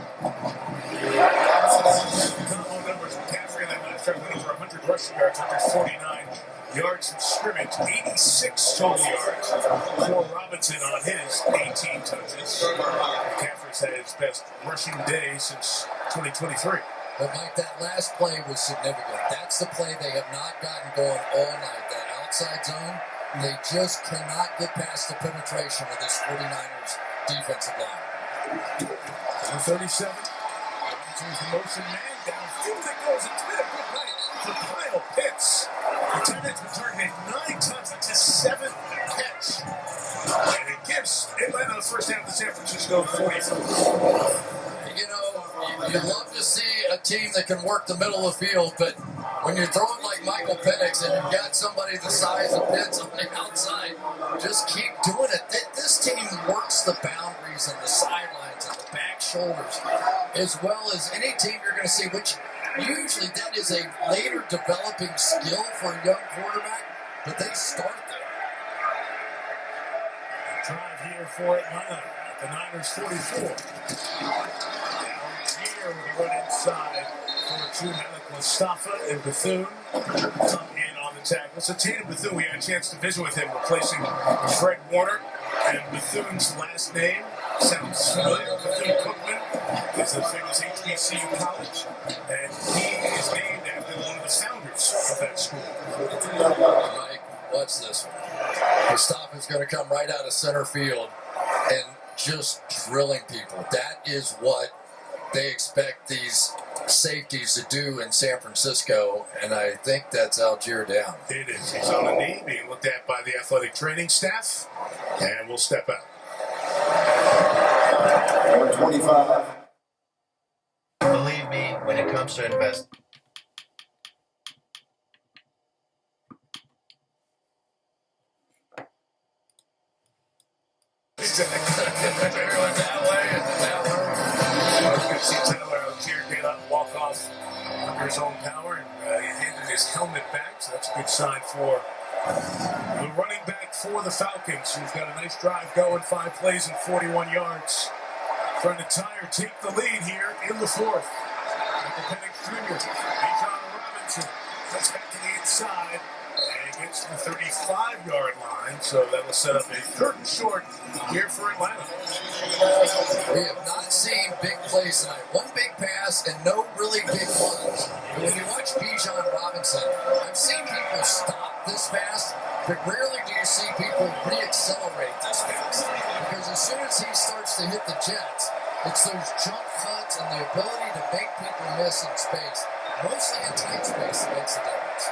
Combo numbers with McCaffrey in that last drive went over 100 rushing yards, 149 yards from scrimmage, 86 total yards for Robinson on his 18 touches. McCaffrey's had his best rushing day since 2023.
But Mike, that last play was significant. That's the play they have not gotten going all night. That outside zone, they just cannot get past the penetration of this 49ers defensive line.
37. Robinson's the motion man downfield. That goes into it. A good night for Kyle Pitts. The tight end's been targeted 9 times. That's his 7th catch. And it gives Atlanta the first half of the San Francisco 44.
You know, you love to see a team that can work the middle of the field, but when you're throwing like Michael Penix and you've got somebody the size of Pitts on the outside, just keep doing it. This team works the boundaries and the sidelines and the back shoulders as well as any team you're going to see, which usually that is a later developing skill for a young quarterback, but they start there.
Drive here for Atlanta at the Niners 44. Here with a run inside for 2 Malik Mustafa and Bethune come in on the tackle. So Tatum Bethune, we had a chance to visit with him, replacing Fred Warner. And Bethune's last name sounds familiar. Bethune-Cookman is the famous HBCU college, and he is named after one of the founders of that school.
Mike, watch this one. Mustafa's going to come right out of center field and just drilling people. That is what they expect these safeties to do in San Francisco, and I think that's Algier down.
It is. He's on a knee, being looked at by the athletic training staff, and we'll step out.
Number 25.
Believe me, when it comes to investing.
Everyone that way and that way.
Well, you can see Tyler Algier get up and walk off under his own power, and he handed his helmet back, so that's a good sign for the running back for the Falcons, who's got a nice drive going, 5 plays and 41 yards. Trying to tie or take the lead here in the 4th. Michael Penix Jr., Bijan Robinson, cuts back to the inside, and gets to the 35-yard line, so that will set up a 3rd and short here for Atlanta.
We have not seen big plays tonight. One big pass and no really big ones. And when you watch Bijan Robinson, I've seen people stop this fast, but rarely do you see people re-accelerate this fast. Because as soon as he starts to hit the jets, it's those jump cuts and the ability to make people miss in space, mostly in tight space, that makes a difference.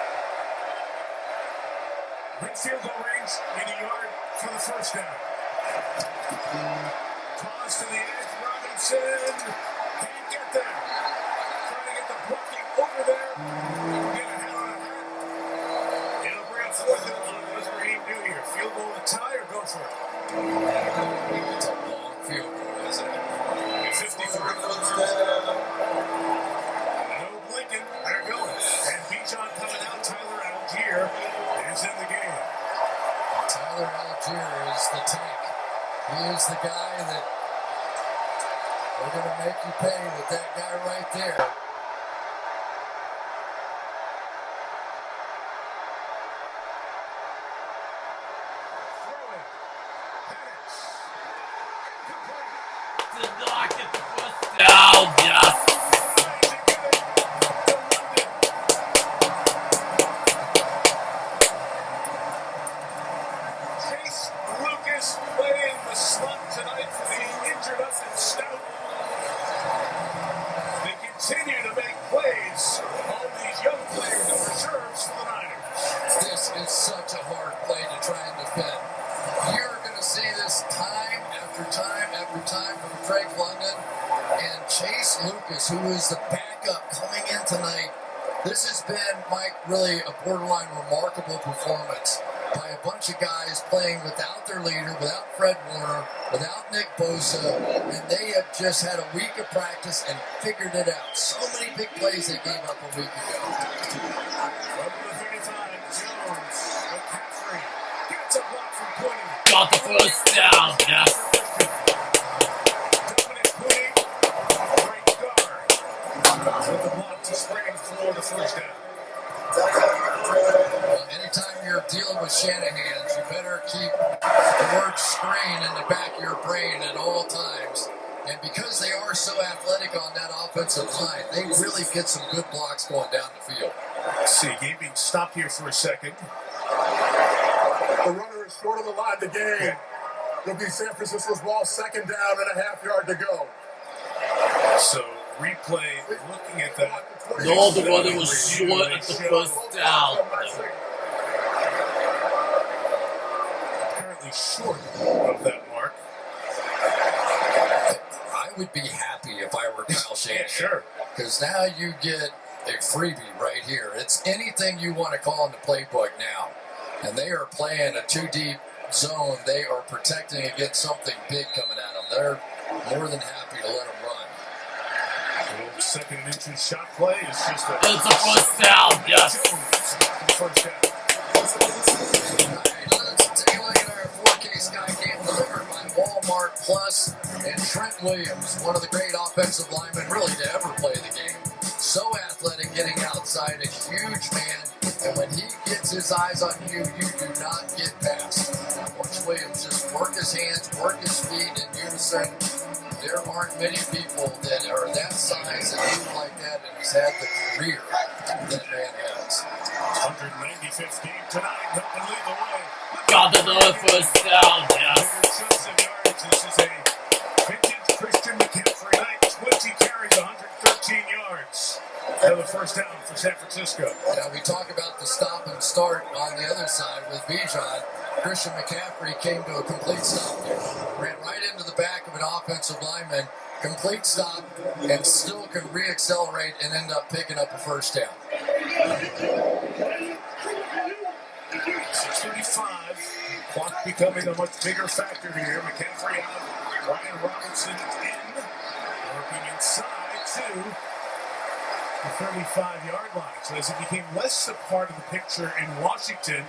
Big field goal range in a yard for the first down. Toss to the edge, Robinson can't get there. Trying to get the blocking over there. Get a hand on that. It'll bring up 4th and 1. What does Raheem do here? Field goal to tie or go for it?
It's a long field goal, isn't it?
53. No blinking. They're going. And Bijan coming out. Tyler Algier is in the game.
Tyler Algier is the tank. He is the guy that we're going to make you pay with that guy right there.
continue to make plays. All these young players and reserves for the Niners.
This is such a hard play to try and defend. You're going to see this time after time after time from Drake London and Chase Lucas, who is the backup coming in tonight. This has been, Mike, really a borderline remarkable performance by a bunch of guys playing without their leader, without Fred Warner, without Nick Bosa, and they have just had a week of practice and figured it out. So many big plays they gave up a week ago.
Got the first down, yes.
Well, anytime you're dealing with Shanahan's, you better keep the word screen in the back of your brain at all times. And because they are so athletic on that offensive line, they really get some good blocks going down the field.
Let's see, game being stopped here for a second.
The runner is short of the line to gain. It'll be San Francisco's ball, second down and a half yard to go.
So, replay, looking at that.
No, the runner was short at the first down.
Apparently short of that mark.
I would be happy if I were Kyle Shanahan.
Sure.
Because now you get a freebie right here. It's anything you want to call in the playbook now. And they are playing a two-deep zone. They are protecting against something big coming at them. They're more than happy to let them run.
The second entry shot play is just a...
It's a first down, yes.
First down.
All right, let's take a look at our 4K Sky game delivered by Walmart Plus and Trent Williams, one of the great offensive linemen really to ever play the game. So athletic, getting outside, a huge man, and when he gets his eyes on you, you do not get past. Watch Williams just work his hands, work his feet in unison. There aren't many people that are that size and move like that and has had the career that man has.
195th game tonight, helping lead the way.
Got another first down, yes.
This is a vintage Christian McCaffrey night. 20 carries, 113 yards. Another first down for San Francisco.
Now we talk about the stop and start on the other side with Bijan. Christian McCaffrey came to a complete stop there. Ran right into the back of an offensive lineman. Complete stop and still can re-accelerate and end up picking up a first down.
6:35. Clock becoming a much bigger factor here. McCaffrey out. Ryan Robinson in. Working inside to the 35-yard line. So as it became less a part of the picture in Washington,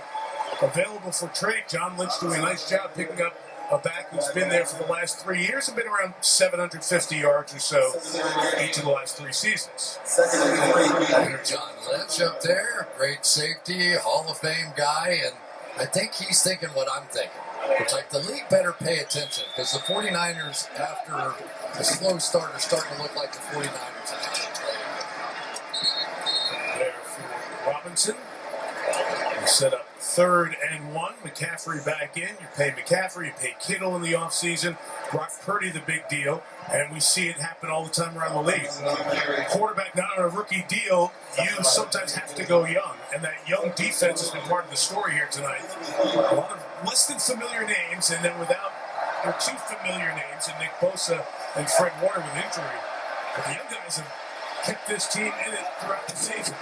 available for trade, John Lynch doing a nice job picking up a back who's been there for the last 3 years and been around 750 yards or so each of the last 3 seasons.
John Lynch up there, great safety, Hall of Fame guy, and I think he's thinking what I'm thinking. It's like the league better pay attention because the 49ers, after a slow start, are starting to look like the 49ers in how they play.
There for Robinson. We set up 3rd and 1. McCaffrey back in. You pay McCaffrey, you pay Kittle in the offseason. Brock Purdy, the big deal. And we see it happen all the time around the league. Quarterback not on a rookie deal, you sometimes have to go young. And that young defense has been part of the story here tonight. A lot of less than familiar names, and then without their 2 familiar names, and Nick Bosa and Fred Warner with injury. But the young guys have kept this team in it throughout the season.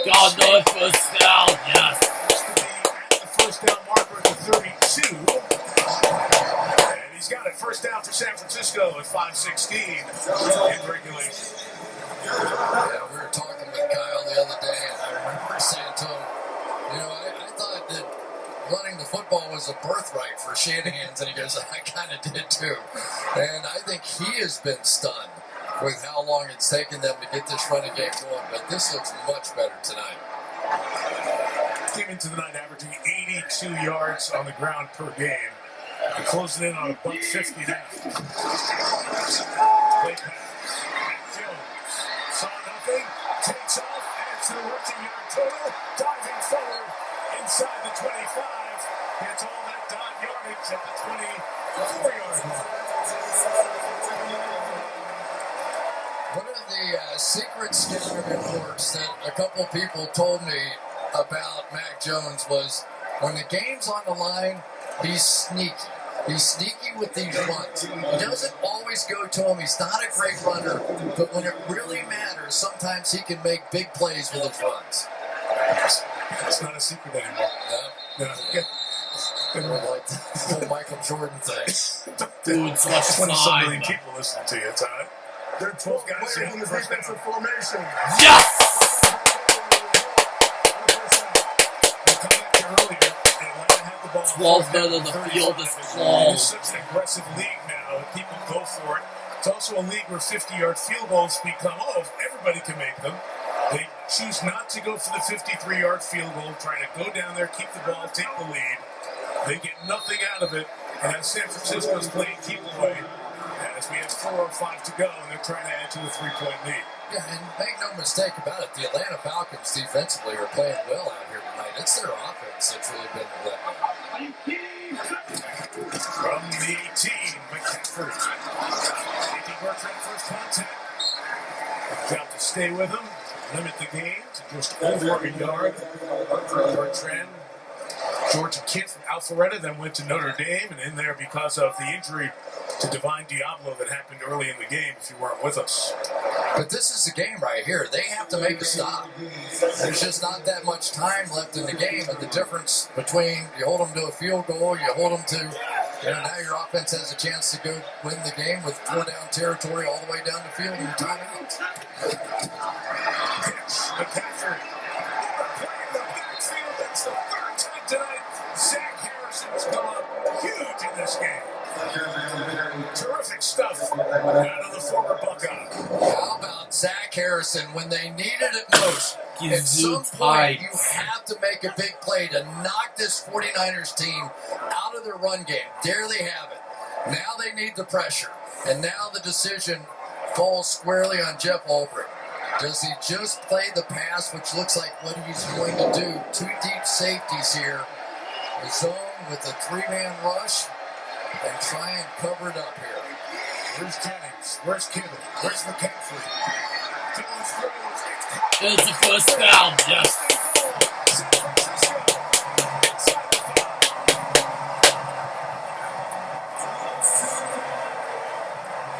Got another first down, yes.
To be at the first down marker at the 32. And he's got it first down for San Francisco at 5:16 in regulation.
Yeah, we were talking with Kyle the other day, and I remember saying to him, I thought that running the football was a birthright for Shanahan's, and he goes, I kind of did too. And I think he has been stunned with how long it's taken them to get this running game going, but this looks much better tonight.
Came into the night averaging 82 yards on the ground per game. And closing in on a $150 now. Play pass. Jones saw nothing, takes off, adds to the rushing yard total, diving forward inside the 25. Gets all that dot yardage at the 24-yard line.
One of the secret scouting reports that a couple people told me about Mac Jones was when the game's on the line, he's sneaky. He's sneaky with these runs. He doesn't always go to him. He's not a great runner, but when it really matters, sometimes he can make big plays with his runs.
It's not a secret anymore.
No. Like the whole Michael Jordan thing.
Dude, so much
20-some million
time.
people listening to you, Todd.
There are 12 guys in the defensive formation.
Yes!
We'll come back to earlier. Atlanta had the ball.
12 men on the field is called.
It's such an aggressive league now. People go for it. It's also a league where 50-yard field goals become, everybody can make them. They choose not to go for the 53-yard field goal, trying to go down there, keep the ball, take the lead. They get nothing out of it, and as San Francisco's playing keep away, as we have 4 or 5 to go, and they're trying to add to a 3-point lead.
Yeah, and make no mistake about it, the Atlanta Falcons defensively are playing well out here tonight. It's their offense that's really been the letdown.
From the team, McCaffrey. Taking work for that first contact. Got to stay with him, limit the game to just over a yard. Bertrand, Georgia kid from Alpharetta, then went to Notre Dame, and in there because of the injury to Divine Diablo that happened early in the game, if you weren't with us.
But this is the game right here. They have to make a stop. There's just not that much time left in the game, and the difference between you hold them to a field goal, you hold them to, now your offense has a chance to go win the game with 4-down territory all the way down the field and timeouts.
McCaffrey playing the backfield. That's the third time tonight. Zach Harrison has come up huge in this game. Terrific stuff out of the former Buckeye.
How about Zach Harrison when they needed it most?
He's
At some
too
point,
tight.
you have to make a big play to knock this 49ers team out of their run game. There they have it. Now they need the pressure. And now the decision falls squarely on Jeff Ulbrich. Does he just play the pass, which looks like what he's going to do? 2 deep safeties here. A zone with a 3-man rush. And try and cover it up here.
Where's Jennings? Where's Kittle? Where's McCaffrey? Jones throws.
It's a first down, yes.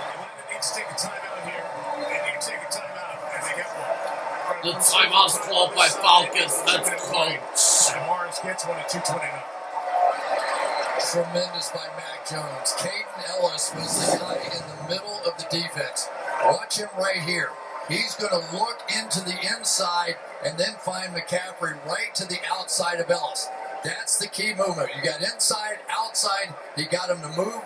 Atlanta needs to take a timeout here. They need to take a timeout, and they get one.
The timeout's called by Falcons. Let's go.
And Morris gets one at 2:29.
Tremendous by Mac Jones. Caden Ellis was the guy in the middle of the defense. Watch him right here. He's going to look into the inside and then find McCaffrey right to the outside of Ellis. That's the key movement. You got inside, outside. You got him to move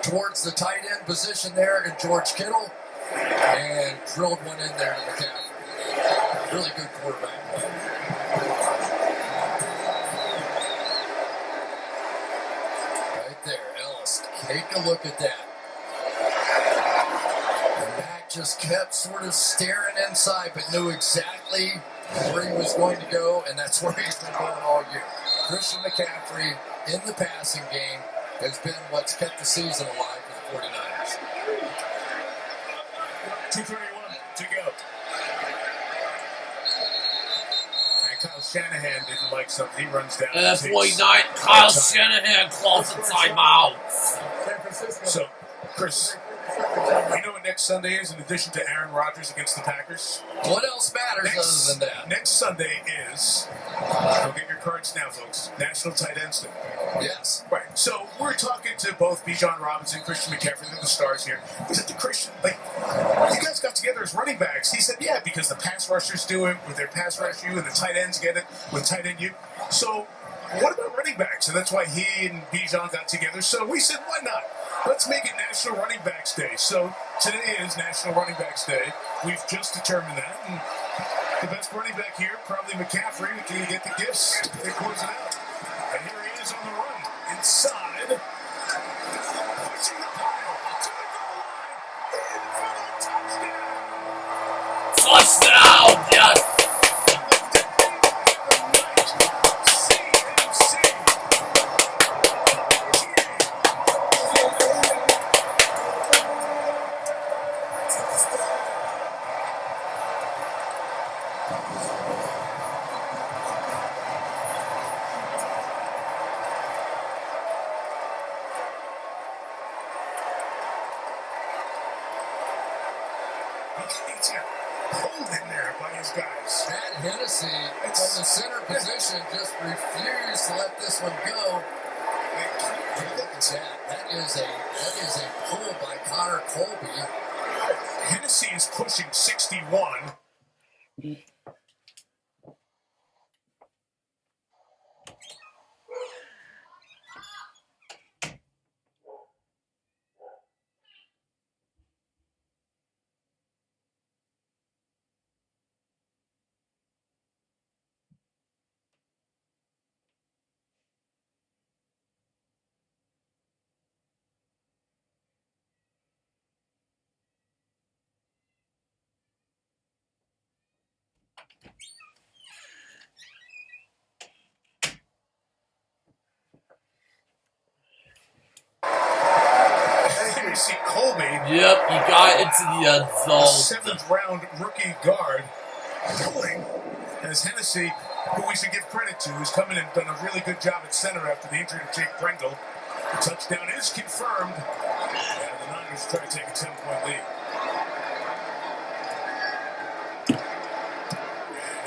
towards the tight end position there in George Kittle and drilled one in there to McCaffrey. Really good quarterback play. Take a look at that. And Mac just kept sort of staring inside, but knew exactly where he was going to go, and that's where he's been going all year. Christian McCaffrey in the passing game has been what's kept the season alive for the 49ers.
2:31 to go. And Kyle Shanahan didn't like something. He runs down.
And that's 49. Kyle Shanahan calls a timeout.
So, Chris, you know what next Sunday is in addition to Aaron Rodgers against the Packers?
What else matters other than that?
Next Sunday is, go get your cards now, folks, National Tight Ends Day.
Yes.
Right. So we're talking to both Bijan Robinson, Christian McCaffrey, they're the stars here. He said to Christian, you guys got together as running backs. He said, yeah, because the pass rushers do it with their pass rush you, and the tight ends get it with tight end you. So what about running backs? And that's why he and Bijan got together. So we said, why not? Let's make it National Running Backs Day. So today is National Running Backs Day. We've just determined that. And the best running back here, probably McCaffrey. Can you get the gifts? They close it out. And here he is on the run. Inside. Pushing the pile to the goal line. In for the touchdown.
Touchdown, yes.
He's got pulled in there by his guys.
Matt Hennessy from the center position just refused to let this one go. Look at that. That is a pull by Connor Colby.
Hennessy is pushing 61. Hennessy Colby.
Yep, he got into the end zone.
7th round rookie guard. Pulling as Hennessy, who we should give credit to, has come in and done a really good job at center after the injury to Jake Pringle. The touchdown is confirmed. And the Niners try to take a 10-point lead. And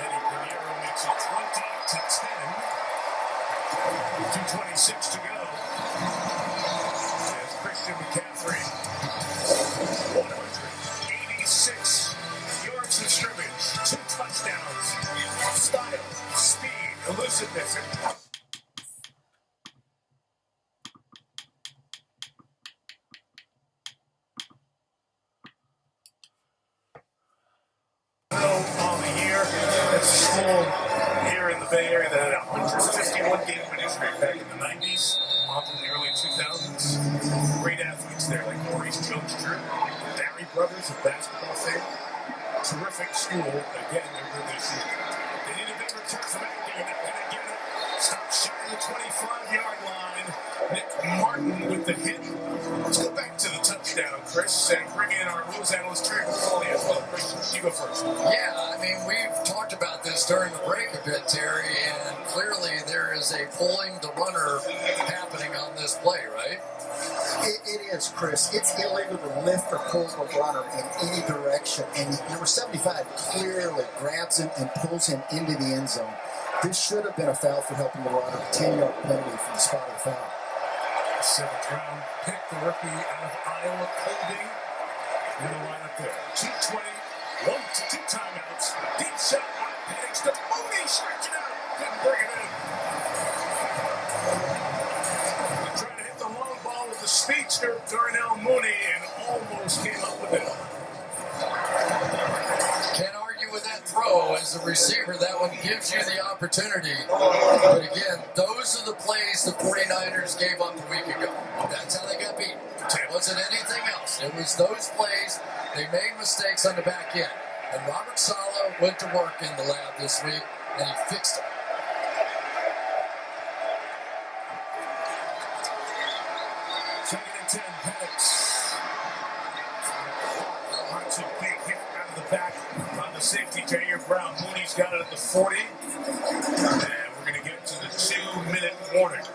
Eddie Pinheiro makes it 20-10. 2:26 to go. As Christian McCaffrey, 186 yards of scrimmage, 2 touchdowns, style, speed, elusiveness. On the year, it's a school here in the Bay Area that had 151 game winning streak back in the 90s, on to the early 2000s. Great athletes there like Maurice Jones-Drew, the Barry brothers of basketball fame. Terrific school. Again, they're good this year. They need a big return from that game. They're going to get it. Stop shy of the 25-yard line. Nick Martin with the hit. Let's go back to the touchdown, Chris, and bring in our news analyst, Terry McCauley, as well. Chris, you go first.
Yeah, I mean, we've talked about this during the break a bit, Terry, and clearly there is a pulling the runner happening on this play, right?
It is, Chris. It's illegal to lift or pull the runner in any direction. And number 75 clearly grabs him and pulls him into the end zone. This should have been a foul for helping the runner. 10-yard penalty from the spot of the foul.
7th round pick, the rookie out of Iowa, Colby. In the lineup there. 2:20, 1 to 2 timeouts. Deep shot by Penix to Mooney. Stretch it out. Couldn't bring it in. Trying to hit the long ball with the speedster, Darnell Mooney, and almost came up with it.
Can't argue with that throw as a receiver. That one gives you the opportunity. But again, those are the plays the 49ers gave up a week ago. That's how they got beat. It wasn't anything else. It was those plays. They made mistakes on the back end. And Robert Saleh went to work in the lab this week, and he fixed it.
Second and 10, Penix. Hunts a big hit out of the back on the safety, Jair Brown. Mooney's got it at the 40. And we're going to get to the 2-minute warning.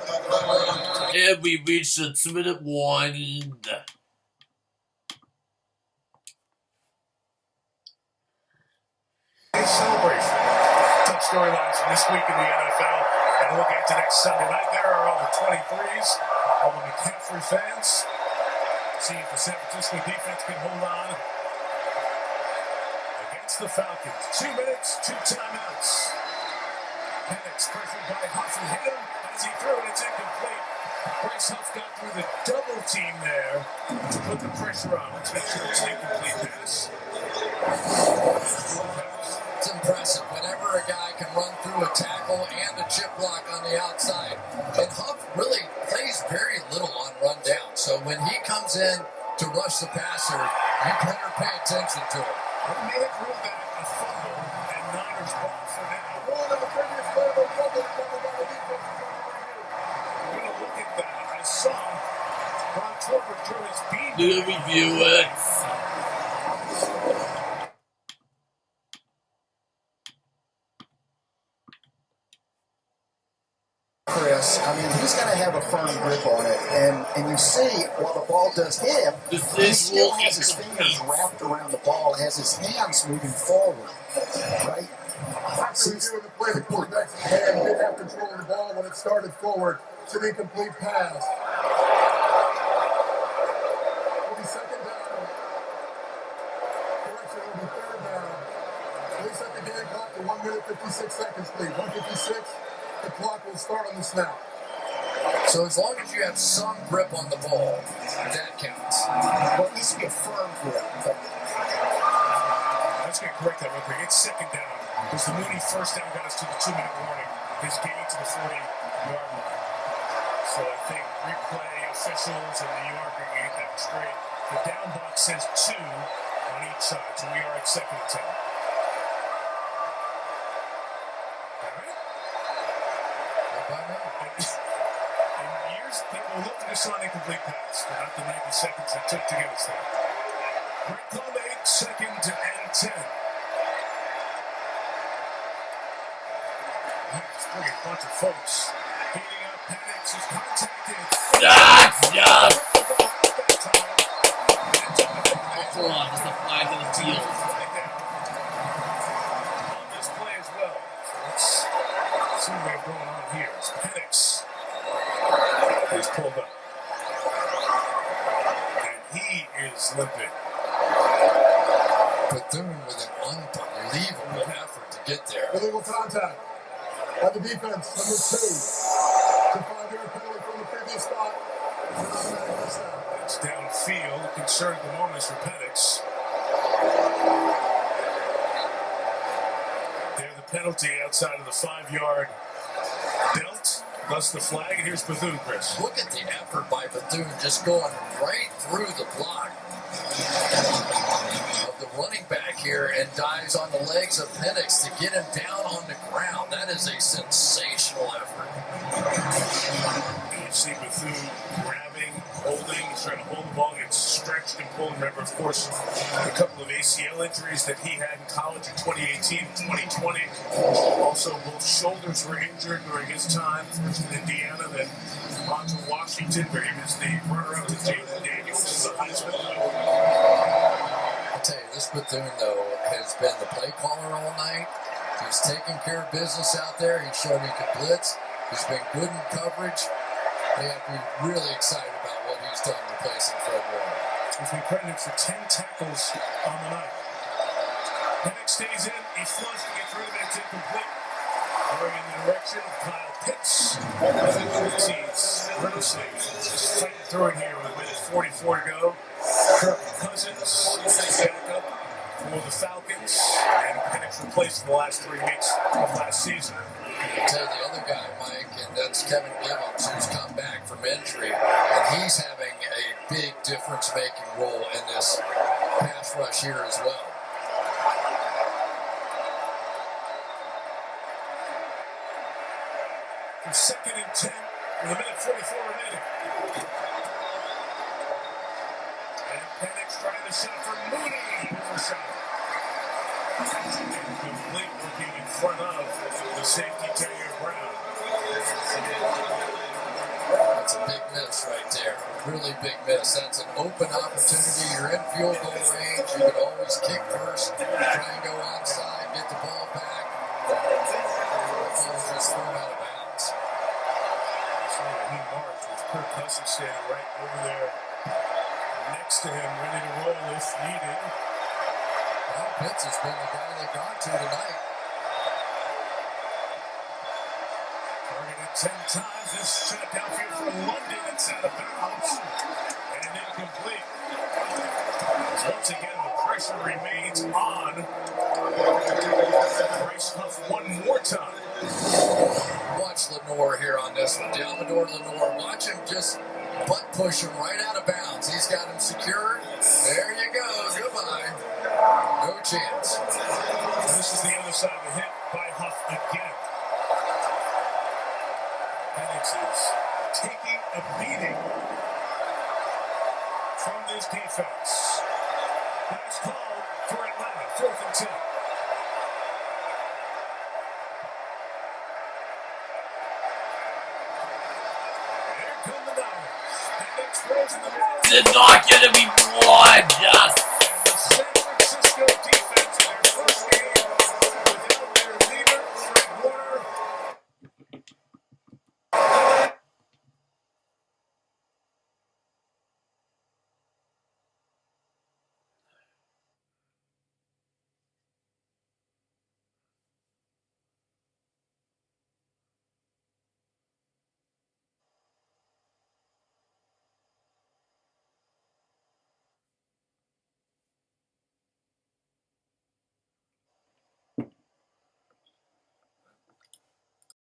And we reached the 2-minute warning.
Celebration. Tough storylines from this week in the NFL. And looking into next Sunday night, there are all the 23s, all the McCaffrey fans. See if the San Francisco defense can hold on against the Falcons. 2 minutes, 2 timeouts. Penix pressured by Huff and hit him as he threw it. It's incomplete. Bryce Huff got through the double team there to put the pressure on. Let's make sure it's an incomplete pass.
It's impressive whenever a guy can run through a tackle and a chip block on the outside. And Huff really plays very little on run down. So when he comes in to rush the passer, you better pay attention to him.
They made it rule back a fumble, and Niners ball for now. We're going to look at that. I saw Ron Torber throw his beat.
Do review it.
Chris, I mean, he's going to have a firm grip on it. And you see, while the ball does hit him, he still has his fingers wrapped around the ball, has his hands moving forward, right?
After reviewing the play, the quarterback's hand did have control of the ball when it started forward. It's an incomplete pass. It'll be second down. Correction, it'll be third down. Please set the game clock to 1 minute 56 seconds, please. 1:56. The clock will start on the snap.
So as long as you have some grip on the ball, that counts.
Well, it needs to be a firm grip.
Let's get correct that real quick. It's second down. Because the Mooney first down got us to the 2-minute warning. His gain to the 40-yard line. So I think replay officials and the New York are going to get that straight. The down box says 2 on each side. So we are at second and 10. All right? In years, people look at this on incomplete pass, but not the 90 seconds it took to get us there. Great call made, second and 10. Let's bring a bunch of folks. Heating up, Penix is contacted.
Yes! Hold on, it's the flag in the field.
On this play as well. So let's see what we have going on here. Penix is pulled up. And he is limping.
Bethune with an unbelievable effort to get there.
Illegal contact by the defense, number 2. It's a 5-yard penalty from the previous spot.
It's downfield. Concern at the moment is for Penix. There, the penalty outside of the 5-yard belt. Thus the flag, and here's Bethune, Chris.
Look at the effort by Bethune, just going right through the block of the running back here and dives on the legs of Penix to get him down on the ground. That is a sensational effort.
You see Bethune grabbing, holding, he's trying to hold the ball, gets stretched and pulled. Remember, of course, a couple of ACL injuries that he had in college in 2018 and 2020. Also, both shoulders were injured during his time, first in Indiana, then on to Washington, where he was the runner-up to Jaden Daniels, the Heisman.
I'll tell you, this Bethune, though, has been the play caller all night. He's taking care of business out there. He's shown he can blitz. He's been good in coverage. They have to be really excited about what he's done replacing Fred Warner.
He's been credited for 10 tackles on the night. Penix stays in. He floats to get through it. It's incomplete. Going in the direction of Kyle Pitts. He's Riddlesey just fighting through it here with a minute 44 to go. Kirk Cousins back up for the Falcons. And Penix replaced the last 3 weeks of last season.
I'll tell you the other guy, Mike, and that's Kevin Gibbons, who's come back from injury, and he's having a big difference-making role in this pass rush here as well.
For second and 10 with a minute 44 remaining. And Penix trying the shot for Mooney. Here's a shot. Complete, working in front of the safety Taylor Brown.
That's a big miss right there. Really big miss. That's an open opportunity. You're in field goal range. You can always kick first, try and go onside, get the ball back. Just thrown out of bounds.
He marched with Kirk Cousins standing right over there next to him, ready to roll if needed.
Well, Pitts has been the guy they got to tonight.
Targeted 10 times. This shot downfield for London. It's out of bounds and incomplete. Once again, the pressure remains on. Bryce Huff one more time.
Watch Lenore here on this one. Dalmador Lenore. Watch him just butt push him right out of bounds. He's got him secured. There you go. Goodbye. No chance.
This is the other side of the hit by Huff again. Penix is taking a beating from this defense. Last call for Atlanta, 4th and 10.
in the middle.
It's not gonna be blood, just